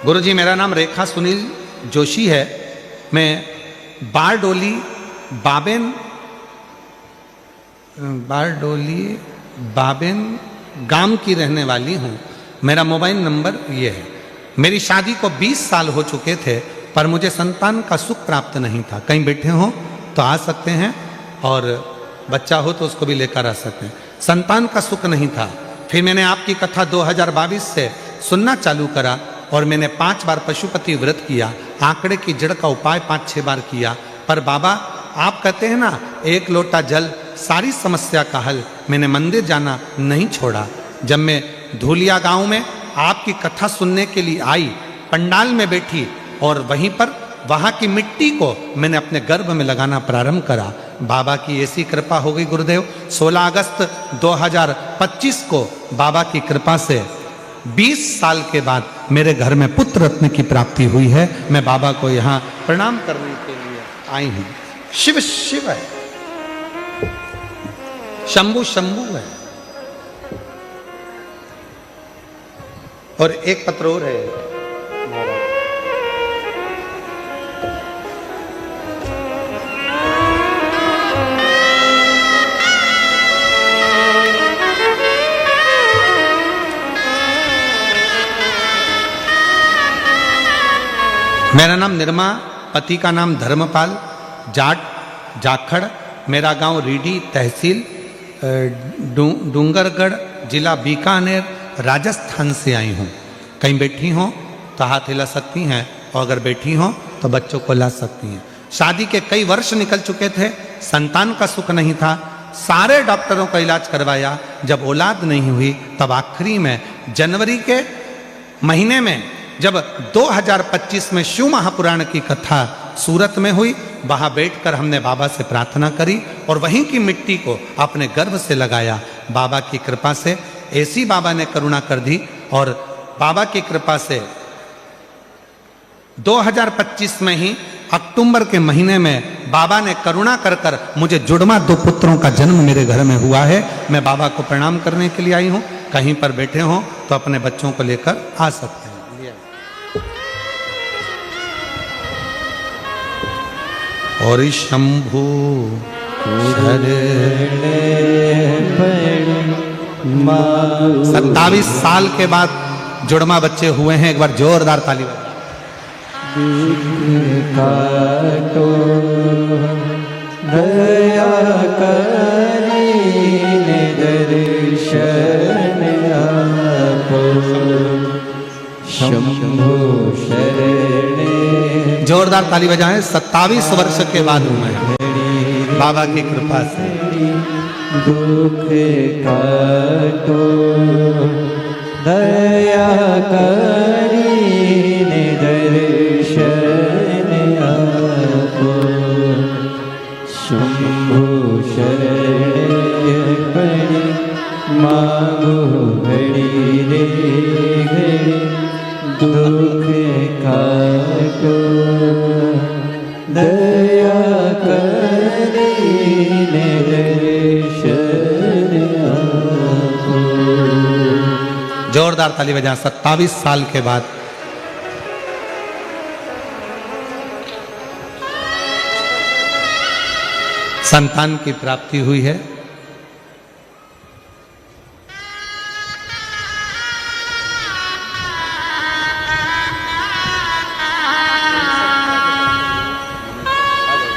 [SPEAKER 1] गुरुजी मेरा नाम रेखा सुनील जोशी है, मैं बारडोली बाबेन गांव की रहने वाली हूँ। मेरा मोबाइल नंबर ये है। मेरी शादी को 20 साल हो चुके थे पर मुझे संतान का सुख प्राप्त नहीं था। कहीं बैठे हो तो आ सकते हैं और बच्चा हो तो उसको भी लेकर आ सकते हैं। संतान का सुख नहीं था। फिर मैंने आपकी कथा 2022 से सुनना चालू करा और मैंने 5 बार पशुपति व्रत किया, आंकड़े की जड़ का उपाय 5-6 बार किया, पर बाबा आप कहते हैं ना, एक लोटा जल सारी समस्या का हल। मैंने मंदिर जाना नहीं छोड़ा। जब मैं धूलिया गांव में आपकी कथा सुनने के लिए आई, पंडाल में बैठी और वहीं पर वहां की मिट्टी को मैंने अपने गर्भ में लगाना प्रारंभ करा। बाबा की ऐसी कृपा हो गई गुरुदेव, 16 अगस्त 2025 को बाबा की कृपा से 20 साल के बाद मेरे घर में पुत्र रत्न की प्राप्ति हुई है। मैं बाबा को यहाँ प्रणाम करने के लिए आई हूं। शिव शिव है, शंभु शंभु है। और एक पत्र और है, मेरा नाम निर्मा, पति का नाम धर्मपाल, जाट जाखड़, मेरा गांव रीडी, तहसील डूंगरगढ़, जिला बीकानेर, राजस्थान से आई हूँ। कहीं बैठी हो तो हाथ हिला सकती हैं, और अगर बैठी हो तो बच्चों को ला सकती हैं। शादी के कई वर्ष निकल चुके थे, संतान का सुख नहीं था, सारे डॉक्टरों का इलाज करवाया। जब औलाद नहीं हुई तब आखिरी में जनवरी के महीने में जब 2025 में शिव महापुराण की कथा सूरत में हुई, वहां बैठकर हमने बाबा से प्रार्थना करी और वहीं की मिट्टी को अपने गर्भ से लगाया। बाबा की कृपा से ऐसी बाबा ने करुणा कर दी, और बाबा की कृपा से 2025 में ही अक्टूबर के महीने में बाबा ने करुणा कर कर मुझे जुड़वा 2 पुत्रों का जन्म मेरे घर में हुआ है। मैं बाबा को प्रणाम करने के लिए आई हूँ। कहीं पर बैठे हो तो अपने बच्चों को लेकर आ सकते हैं। और शंभु 27 साल के बाद जुड़वा बच्चे हुए हैं। एक बार जोरदार ताली बजाओ।
[SPEAKER 2] काटो दया करीने दर्शन आपो, शंभु शरणे।
[SPEAKER 1] जोरदार ताली बजाएं। 27 वर्ष के बाद हुए हैं बाबा की कृपा से।
[SPEAKER 2] दुख काटो दया करीने दर्शन आपो, शंभु शरणे पड़ी मांगो घड़ी रे घड़ी। दुख काटो दया करीने दर्शन आपो।
[SPEAKER 1] जोरदार ताली बजाएं। 27 साल के बाद संतान की प्राप्ति हुई है।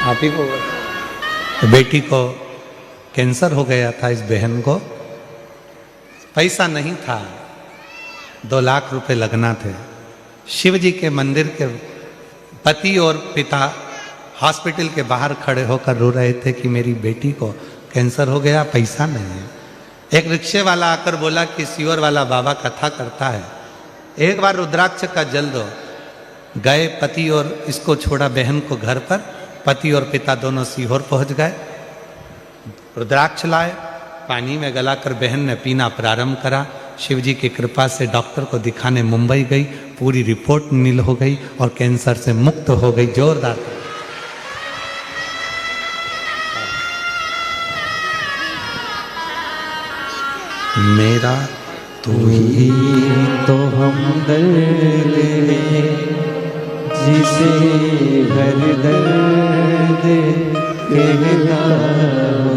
[SPEAKER 1] आप ही को बेटी को कैंसर हो गया था, इस बहन को पैसा नहीं था, 2 लाख रुपए लगना थे। शिव जी के मंदिर के पति और पिता हॉस्पिटल के बाहर खड़े होकर रो रहे थे कि मेरी बेटी को कैंसर हो गया, पैसा नहीं है। एक रिक्शे वाला आकर बोला कि सीवर वाला बाबा कथा करता है, एक बार रुद्राक्ष का जल दो। गए पति और इसको छोड़ा बहन को घर पर। पति और पिता दोनों सीहोर पहुंच गए, रुद्राक्ष लाए, पानी में गलाकर बहन ने पीना प्रारंभ करा। शिव जी की कृपा से डॉक्टर को दिखाने मुंबई गई, पूरी रिपोर्ट नील हो गई और कैंसर से मुक्त हो गई। जोरदार। मेरा
[SPEAKER 2] तू ही तो हमदर्द है, जिसे हर दर्द कहता हो।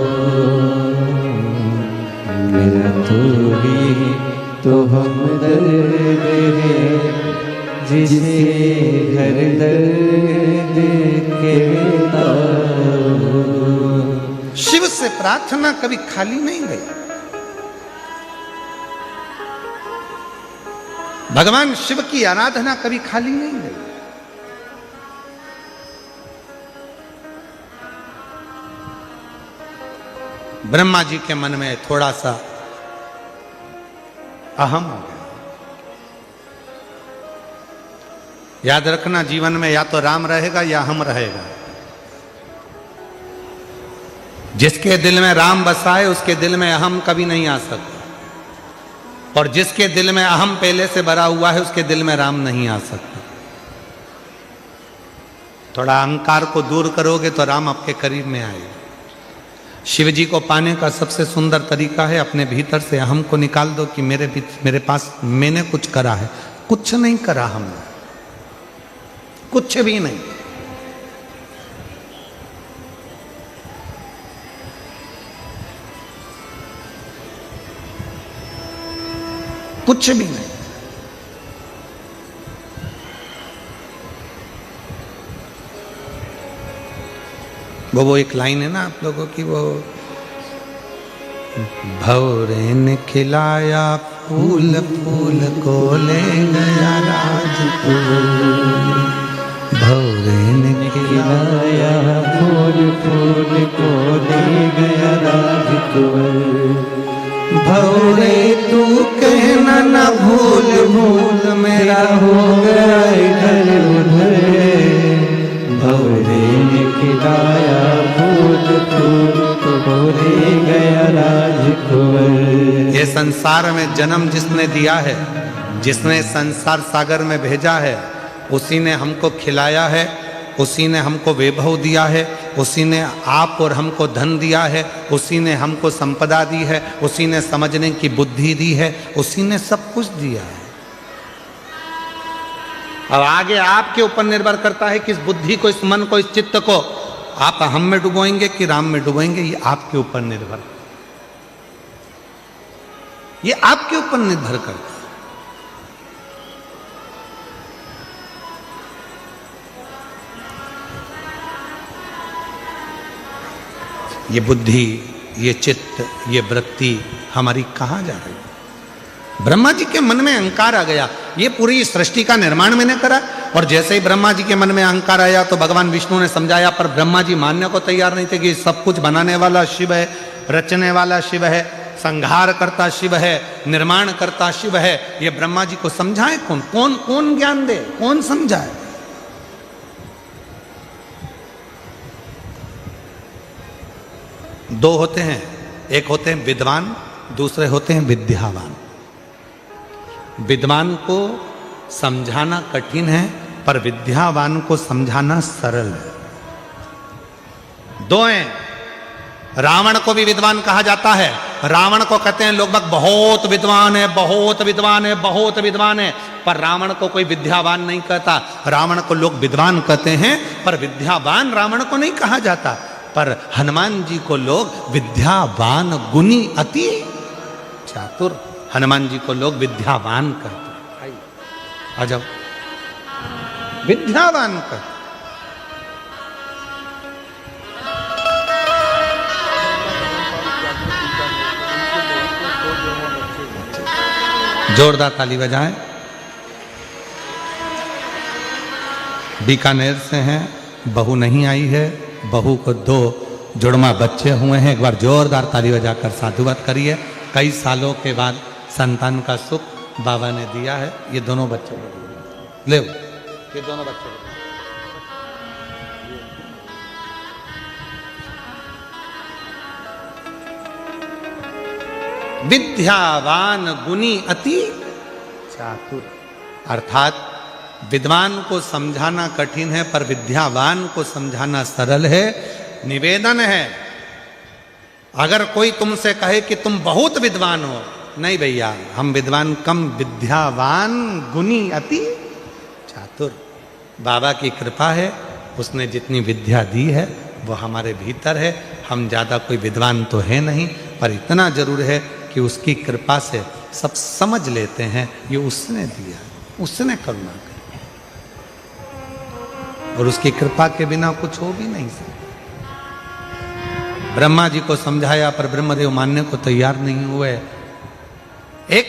[SPEAKER 2] मेरा तू ही तो हमदर्द है, जिसे हर दर्द कहता हो।
[SPEAKER 1] शिव से प्रार्थना कभी खाली नहीं गई। भगवान शिव की आराधना कभी खाली नहीं गई। ब्रह्मा जी के मन में थोड़ा सा अहम हो गया। याद रखना, जीवन में या तो राम रहेगा या हम रहेगा। जिसके दिल में राम बसा है उसके दिल में अहम कभी नहीं आ सकता, और जिसके दिल में अहम पहले से भरा हुआ है उसके दिल में राम नहीं आ सकता। थोड़ा अहंकार को दूर करोगे तो राम आपके करीब में आएगा। शिव जी को पाने का सबसे सुंदर तरीका है अपने भीतर से अहम को निकाल दो कि मेरे पास मैंने कुछ करा है। कुछ नहीं करा हमने, कुछ भी नहीं। कुछ भी नहीं। वो एक लाइन है ना आप लोगों की, वो भौरे ने खिलाया फूल, फूल को ले गया राजकुल। भौरे ने
[SPEAKER 2] खिलाया फूल, फूल को ले गया राजकुल।
[SPEAKER 1] भौरे तू कहना न भूल, भूल मेरा हो गया इधर उधर।
[SPEAKER 2] भौरे ने खिलाया फूल, फूल को ले गया राजकुल।
[SPEAKER 1] ये संसार में जन्म जिसने दिया है, जिसने संसार सागर में भेजा है, उसी ने हमको खिलाया है, उसी ने हमको वैभव दिया है, उसी ने आप और हमको धन दिया है, उसी ने हमको संपदा दी है, उसी ने समझने की बुद्धि दी है, उसी ने सब कुछ दिया है। अब आगे आपके ऊपर निर्भर करता है कि इस बुद्धि को, इस मन को, इस चित्त को आप हम में डुबोएंगे कि राम में डुबोएंगे। ये आपके ऊपर निर्भर, ये आपके ऊपर निर्भर करता है। ये बुद्धि, ये चित्त, ये वृत्ति हमारी कहाँ जा रही है? ब्रह्मा जी के मन में अहंकार आ गया। ये पूरी सृष्टि का निर्माण मैंने करा, और जैसे ही ब्रह्मा जी के मन में अहंकार आया तो भगवान विष्णु ने समझाया, पर ब्रह्मा जी मानने को तैयार नहीं थे कि सब कुछ बनाने वाला शिव है, रचने वाला शिव है, संहार करता शिव है, निर्माण करता शिव है। ये ब्रह्मा जी को समझाए कौन? कौन कौन ज्ञान दे, कौन समझाए? दो होते हैं, एक होते हैं विद्वान, दूसरे होते हैं विद्यावान। विद्वान को समझाना कठिन है, पर विद्यावान को समझाना सरल है। दो हैं। रावण को भी विद्वान कहा जाता है। रावण को कहते हैं लोग बहुत विद्वान है, बहुत विद्वान है, बहुत विद्वान है, पर रावण को कोई विद्यावान नहीं कहता। रावण को लोग विद्वान कहते हैं, पर विद्यावान रावण को नहीं कहा जाता। पर हनुमान जी को लोग विद्यावान, गुणी, अति चातुर, हनुमान जी को लोग विद्यावान कहते हैं। आ जाओ, विद्यावान कहते। जोरदार ताली बजाएं। बीकानेर से हैं, बहू नहीं आई है, बहू को 2 जुड़वा बच्चे हुए हैं। एक बार जोरदार ताली बजाकर साधुवाद करिए। कई सालों के बाद संतान का सुख बाबा ने दिया है। ये दोनों बच्चे ले, ये दोनों बच्चे विद्यावान, गुणी, अति चातुर। अर्थात विद्वान को समझाना कठिन है, पर विद्यावान को समझाना सरल है। निवेदन है, अगर कोई तुमसे कहे कि तुम बहुत विद्वान हो, नहीं भैया, हम विद्वान कम, विद्यावान, गुणी, अति चातुर। बाबा की कृपा है, उसने जितनी विद्या दी है वो हमारे भीतर है। हम ज़्यादा कोई विद्वान तो है नहीं, पर इतना जरूर है कि उसकी कृपा से सब समझ लेते हैं। ये उसने दिया, उसने करुणा की, और उसकी कृपा के बिना कुछ हो भी नहीं सकता। ब्रह्मा जी को समझाया, पर ब्रह्मदेव मानने को तैयार नहीं हुए। एक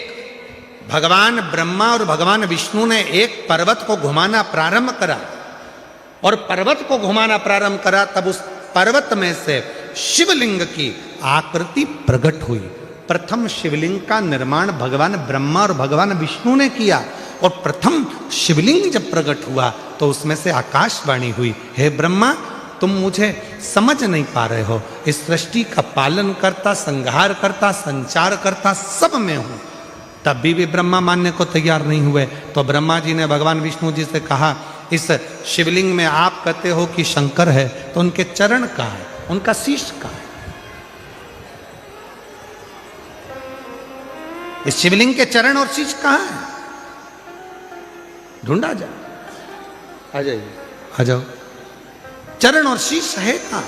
[SPEAKER 1] भगवान ब्रह्मा और भगवान विष्णु ने एक पर्वत को घुमाना प्रारंभ करा, और पर्वत को घुमाना प्रारंभ करा, तब उस पर्वत में से शिवलिंग की आकृति प्रकट हुई। प्रथम शिवलिंग का निर्माण भगवान ब्रह्मा और भगवान विष्णु ने किया, और प्रथम शिवलिंग जब प्रकट हुआ तो उसमें से आकाशवाणी हुई, हे ब्रह्मा, तुम मुझे समझ नहीं पा रहे हो, इस सृष्टि का पालन करता, संहार करता, संचार करता सब मैं हूं। तब भी ब्रह्मा मानने को तैयार नहीं हुए। तो ब्रह्मा जी ने भगवान विष्णु जी से कहा, इस शिवलिंग में आप कहते हो कि शंकर है, तो उनके चरण कहाँ है, उनका शीश कहाँ है? इस शिवलिंग के चरण और शीश कहाँ है? ढूंढा जाए, आ जाइए, आ जाओ। चरण और शीश है कहाँ?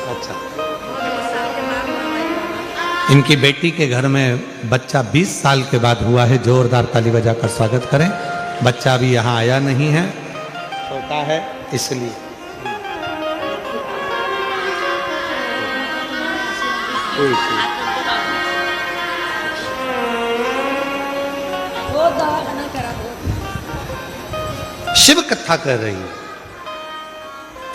[SPEAKER 1] अच्छा, इनकी बेटी के घर में बच्चा 20 साल के बाद हुआ है। जोरदार ताली बजाकर स्वागत करें। बच्चा अभी यहाँ आया नहीं है, छोटा है इसलिए। शिव कथा कर रही है।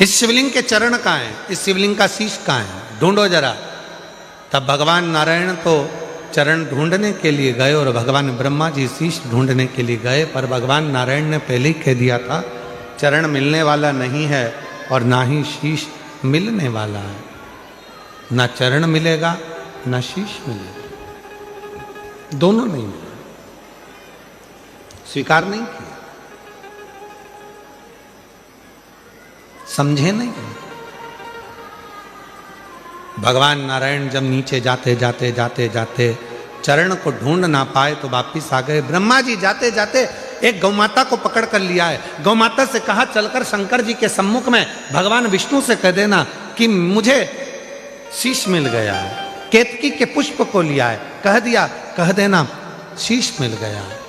[SPEAKER 1] इस शिवलिंग के चरण कहाँ हैं? इस शिवलिंग का शीश कहाँ है? ढूंढो जरा। तब भगवान नारायण तो चरण ढूंढने के लिए गए और भगवान ब्रह्मा जी शीश ढूंढने के लिए गए, पर भगवान नारायण ने पहले ही कह दिया था चरण मिलने वाला नहीं है और ना ही शीश मिलने वाला है। ना चरण मिलेगा ना शीश मिलेगा, दोनों नहीं मिले, स्वीकार नहीं किया, समझे नहीं। भगवान नारायण जब नीचे जाते जाते जाते जाते चरण को ढूंढ ना पाए तो वापिस आ गए। ब्रह्मा जी जाते जाते एक गौमाता को पकड़ कर लिया है। गौमाता से कहा, चलकर शंकर जी के सम्मुख में भगवान विष्णु से कह देना कि मुझे शीश मिल गया है। केतकी के पुष्प को लिया है, कह दिया, कह देना शीश मिल गया है।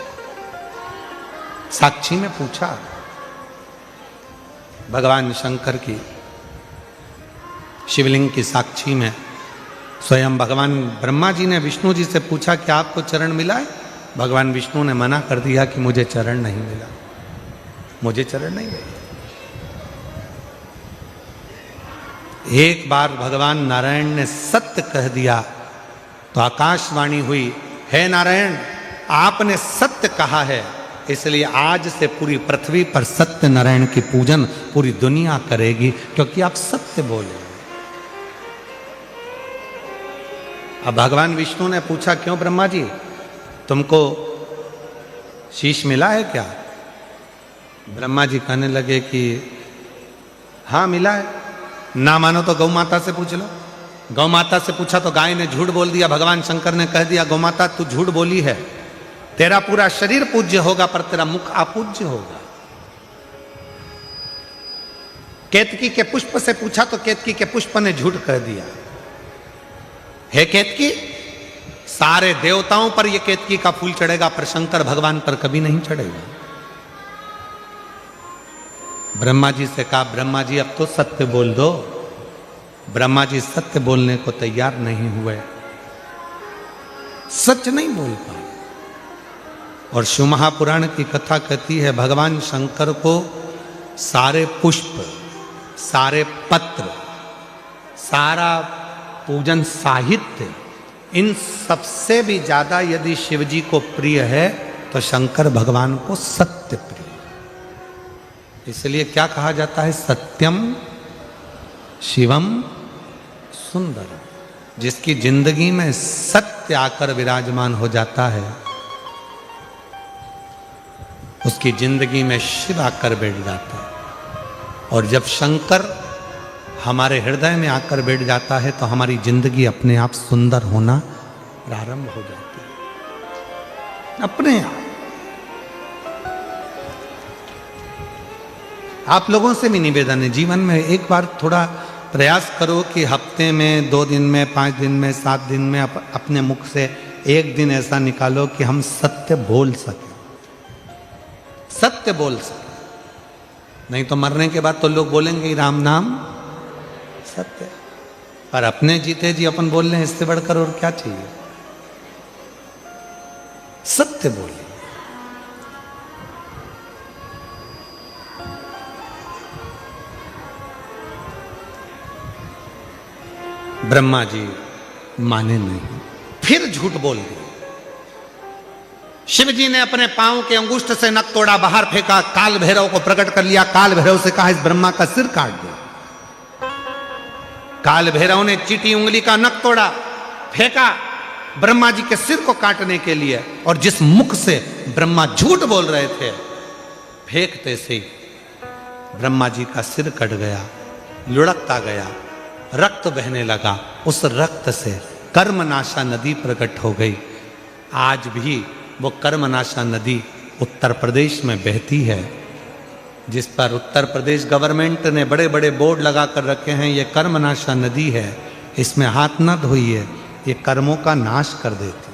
[SPEAKER 1] साक्षी में पूछा भगवान शंकर की, शिवलिंग की साक्षी में स्वयं भगवान ब्रह्मा जी ने विष्णु जी से पूछा कि आपको चरण मिला है? भगवान विष्णु ने मना कर दिया कि मुझे चरण नहीं मिला, मुझे चरण नहीं मिला। एक बार भगवान नारायण ने सत्य कह दिया तो आकाशवाणी हुई, हे नारायण, आपने सत्य कहा है, इसलिए आज से पूरी पृथ्वी पर सत्य नारायण की पूजन पूरी दुनिया करेगी, क्योंकि आप सत्य बोले। अब भगवान विष्णु ने पूछा, क्यों ब्रह्मा जी, तुमको शीश मिला है क्या? ब्रह्मा जी कहने लगे कि हाँ मिला है। ना मानो तो गौ माता से पूछ लो। गौ माता से पूछा तो गाय ने झूठ बोल दिया। भगवान शंकर ने कह दिया, गौ माता तू झूठ बोली है, तेरा पूरा शरीर पूज्य होगा पर तेरा मुख अपूज्य होगा। केतकी के पुष्प से पूछा तो केतकी के पुष्प ने झूठ कह दिया। हे केतकी, सारे देवताओं पर यह केतकी का फूल चढ़ेगा पर शंकर भगवान पर कभी नहीं चढ़ेगा। ब्रह्मा जी से कहा, ब्रह्मा जी अब तो सत्य बोल दो। ब्रह्मा जी सत्य बोलने को तैयार नहीं हुए, सच नहीं बोल पाए। और शिव महापुराण की कथा कहती है, भगवान शंकर को सारे पुष्प, सारे पत्र, सारा पूजन साहित्य, इन सबसे भी ज्यादा यदि शिव जी को प्रिय है तो शंकर भगवान को सत्य प्रिय। इसलिए क्या कहा जाता है, सत्यम शिवम सुंदरम। जिसकी जिंदगी में सत्य आकर विराजमान हो जाता है, उसकी जिंदगी में शिव आकर बैठ जाता है। और जब शंकर हमारे हृदय में आकर बैठ जाता है तो हमारी जिंदगी अपने आप सुंदर होना प्रारंभ हो जाती है, अपने आप। आप लोगों से भी निवेदन है, जीवन में एक बार थोड़ा प्रयास करो कि हफ्ते में, 2 दिन में, 5 दिन में, 7 दिन में अपने मुख से एक दिन ऐसा निकालो कि हम सत्य बोल सकें, सत्य बोल सकें। नहीं तो मरने के बाद तो लोग बोलेंगे राम नाम सत्य, पर अपने जीते जी अपन बोल रहे हैं, इससे बढ़कर और क्या चाहिए। सत्य बोले। ब्रह्मा जी माने नहीं, फिर झूठ बोल दिए। शिव जी ने अपने पांव के अंगुष्ठ से नख तोड़ा, बाहर फेंका, काल भैरव को प्रकट कर लिया। काल भैरव से कहा इस ब्रह्मा का सिर काट दो। काल भैरव ने चीटी उंगली का नख तोड़ा, फेंका ब्रह्मा जी के सिर को काटने के लिए। और जिस मुख से ब्रह्मा झूठ बोल रहे थे, फेंकते से ब्रह्मा जी का सिर कट गया, लुढ़कता गया, रक्त बहने लगा। उस रक्त से कर्मनाशा नदी प्रकट हो गई। आज भी वो कर्मनाशा नदी उत्तर प्रदेश में बहती है, जिस पर उत्तर प्रदेश गवर्नमेंट ने बड़े बड़े बोर्ड लगा कर रखे हैं, ये कर्मनाशा नदी है, इसमें हाथ न धोइए, ये कर्मों का नाश कर देती।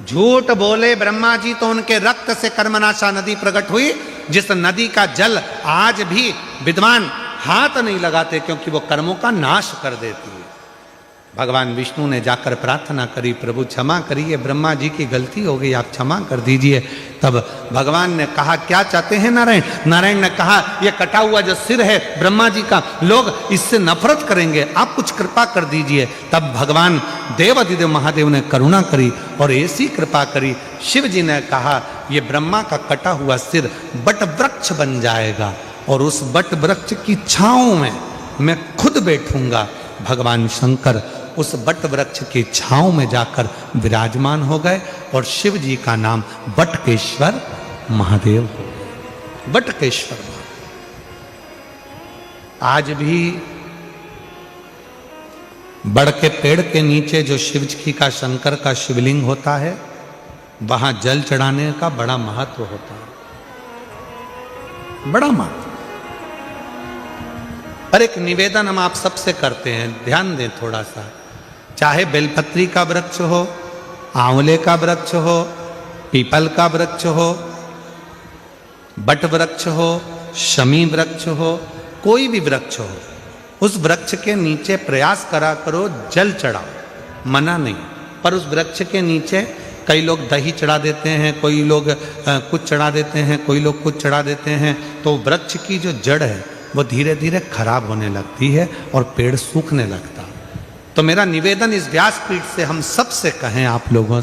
[SPEAKER 1] झूठ बोले ब्रह्मा जी तो उनके रक्त से कर्मनाशा नदी प्रकट हुई, जिस नदी का जल आज भी विद्वान हाथ नहीं लगाते, क्योंकि वो कर्मों का नाश कर देती है। भगवान विष्णु ने जाकर प्रार्थना करी, प्रभु क्षमा करिए, ब्रह्मा जी की गलती हो गई, आप क्षमा कर दीजिए। तब भगवान ने कहा क्या चाहते हैं नारायण? नारायण ने कहा ये कटा हुआ जो सिर है ब्रह्मा जी का, लोग इससे नफरत करेंगे, आप कुछ कृपा कर दीजिए। तब भगवान देवाधिदेव महादेव ने करुणा करी और ऐसी कृपा करी, शिव जी ने कहा ये ब्रह्मा का कटा हुआ सिर बट वृक्ष बन जाएगा और उस बट वृक्ष की छांव में मैं खुद बैठूंगा। भगवान शंकर उस बट वृक्ष की छांव में जाकर विराजमान हो गए और शिव जी का नाम बटकेश्वर महादेव हो गया। बटकेश्वर आज भी बड़ के पेड़ के नीचे जो शिव जी का, शंकर का शिवलिंग होता है, वहां जल चढ़ाने का बड़ा महत्व होता है, बड़ा महत्व। पर एक निवेदन हम आप सबसे करते हैं, ध्यान दें थोड़ा सा। चाहे बेलपत्री का वृक्ष हो, आंवले का वृक्ष हो, पीपल का वृक्ष हो, बट वृक्ष हो, शमी वृक्ष हो, कोई भी वृक्ष हो, उस वृक्ष के नीचे प्रयास करा करो जल चढ़ाओ, मना नहीं। पर उस वृक्ष के नीचे कई लोग दही चढ़ा देते हैं, कोई लोग कुछ चढ़ा देते हैं, कोई लोग कुछ चढ़ा देते हैं, तो वृक्ष की जो जड़ है वो धीरे धीरे खराब होने लगती है और पेड़ सूखने लगता। तो मेरा निवेदन इस व्यासपीठ से हम सबसे कहें, आप लोगों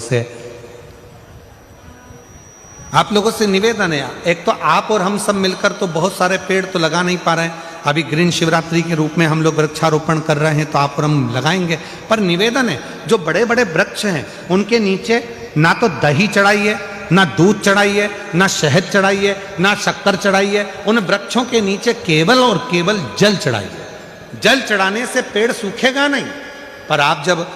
[SPEAKER 1] से निवेदन है। एक तो आप और हम सब मिलकर तो बहुत सारे पेड़ तो लगा नहीं पा रहे हैं, अभी ग्रीन शिवरात्रि के रूप में हम लोग वृक्षारोपण कर रहे हैं, तो आप और हम लगाएंगे। पर निवेदन है, जो बड़े बड़े वृक्ष हैं उनके नीचे ना तो दही चढ़ाइए, ना दूध चढ़ाइए, ना शहद चढ़ाइए, ना शक्कर चढ़ाइए, उन वृक्षों के नीचे केवल और केवल जल चढ़ाइए। जल चढ़ाने से पेड़ सूखेगा नहीं, पर आप जब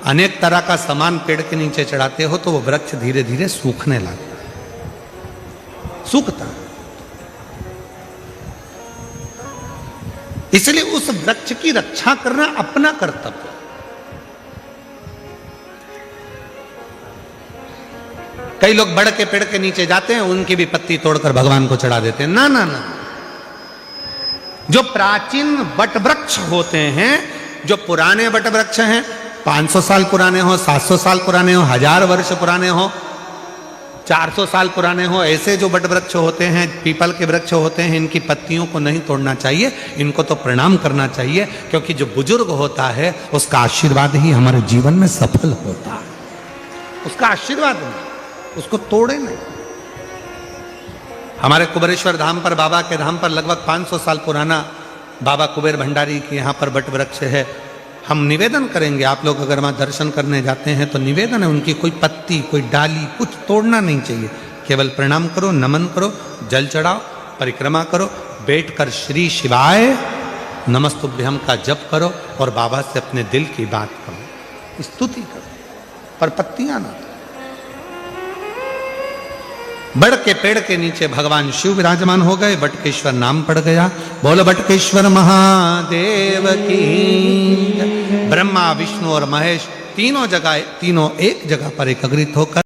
[SPEAKER 1] अनेक तरह का सामान पेड़ के नीचे चढ़ाते हो तो वो वृक्ष धीरे धीरे सूखने लगता है, सूखता। इसलिए उस वृक्ष की रक्षा करना अपना कर्तव्य। कई लोग बड़ के पेड़ के नीचे जाते हैं, उनकी भी पत्ती तोड़कर भगवान को चढ़ा देते हैं। ना ना ना, जो प्राचीन बट वृक्ष होते हैं, जो पुराने बट वृक्ष हैं, 500 साल पुराने हो, 700 साल पुराने हो, 1000 वर्ष पुराने हो, 400 साल पुराने हो, ऐसे जो बट वृक्ष होते हैं, पीपल के वृक्ष होते हैं, इनकी पत्तियों को नहीं तोड़ना चाहिए, इनको तो प्रणाम करना चाहिए, क्योंकि जो बुजुर्ग होता है उसका आशीर्वाद ही हमारे जीवन में सफल होता है। उसका आशीर्वाद नहीं, उसको तोड़े नहीं। हमारे कुबेरेश्वर धाम पर, बाबा के धाम पर लगभग 500 साल पुराना बाबा कुबेर भंडारी के यहाँ पर बट वृक्ष है। हम निवेदन करेंगे, आप लोग अगर वहाँ दर्शन करने जाते हैं तो निवेदन है, उनकी कोई पत्ती, कोई डाली, कुछ तोड़ना नहीं चाहिए, केवल प्रणाम करो, नमन करो, जल चढ़ाओ, परिक्रमा करो, बैठकर श्री शिवाय नमस्तुभ्यम का जप करो और बाबा से अपने दिल की बात करो, स्तुति करो, पर पत्तियां ना। बड़ के पेड़ के नीचे भगवान शिव विराजमान हो गए, बटकेश्वर नाम पड़ गया। बोलो बटकेश्वर महादेव की। ब्रह्मा, विष्णु और महेश तीनों एक जगह पर एकत्रित होकर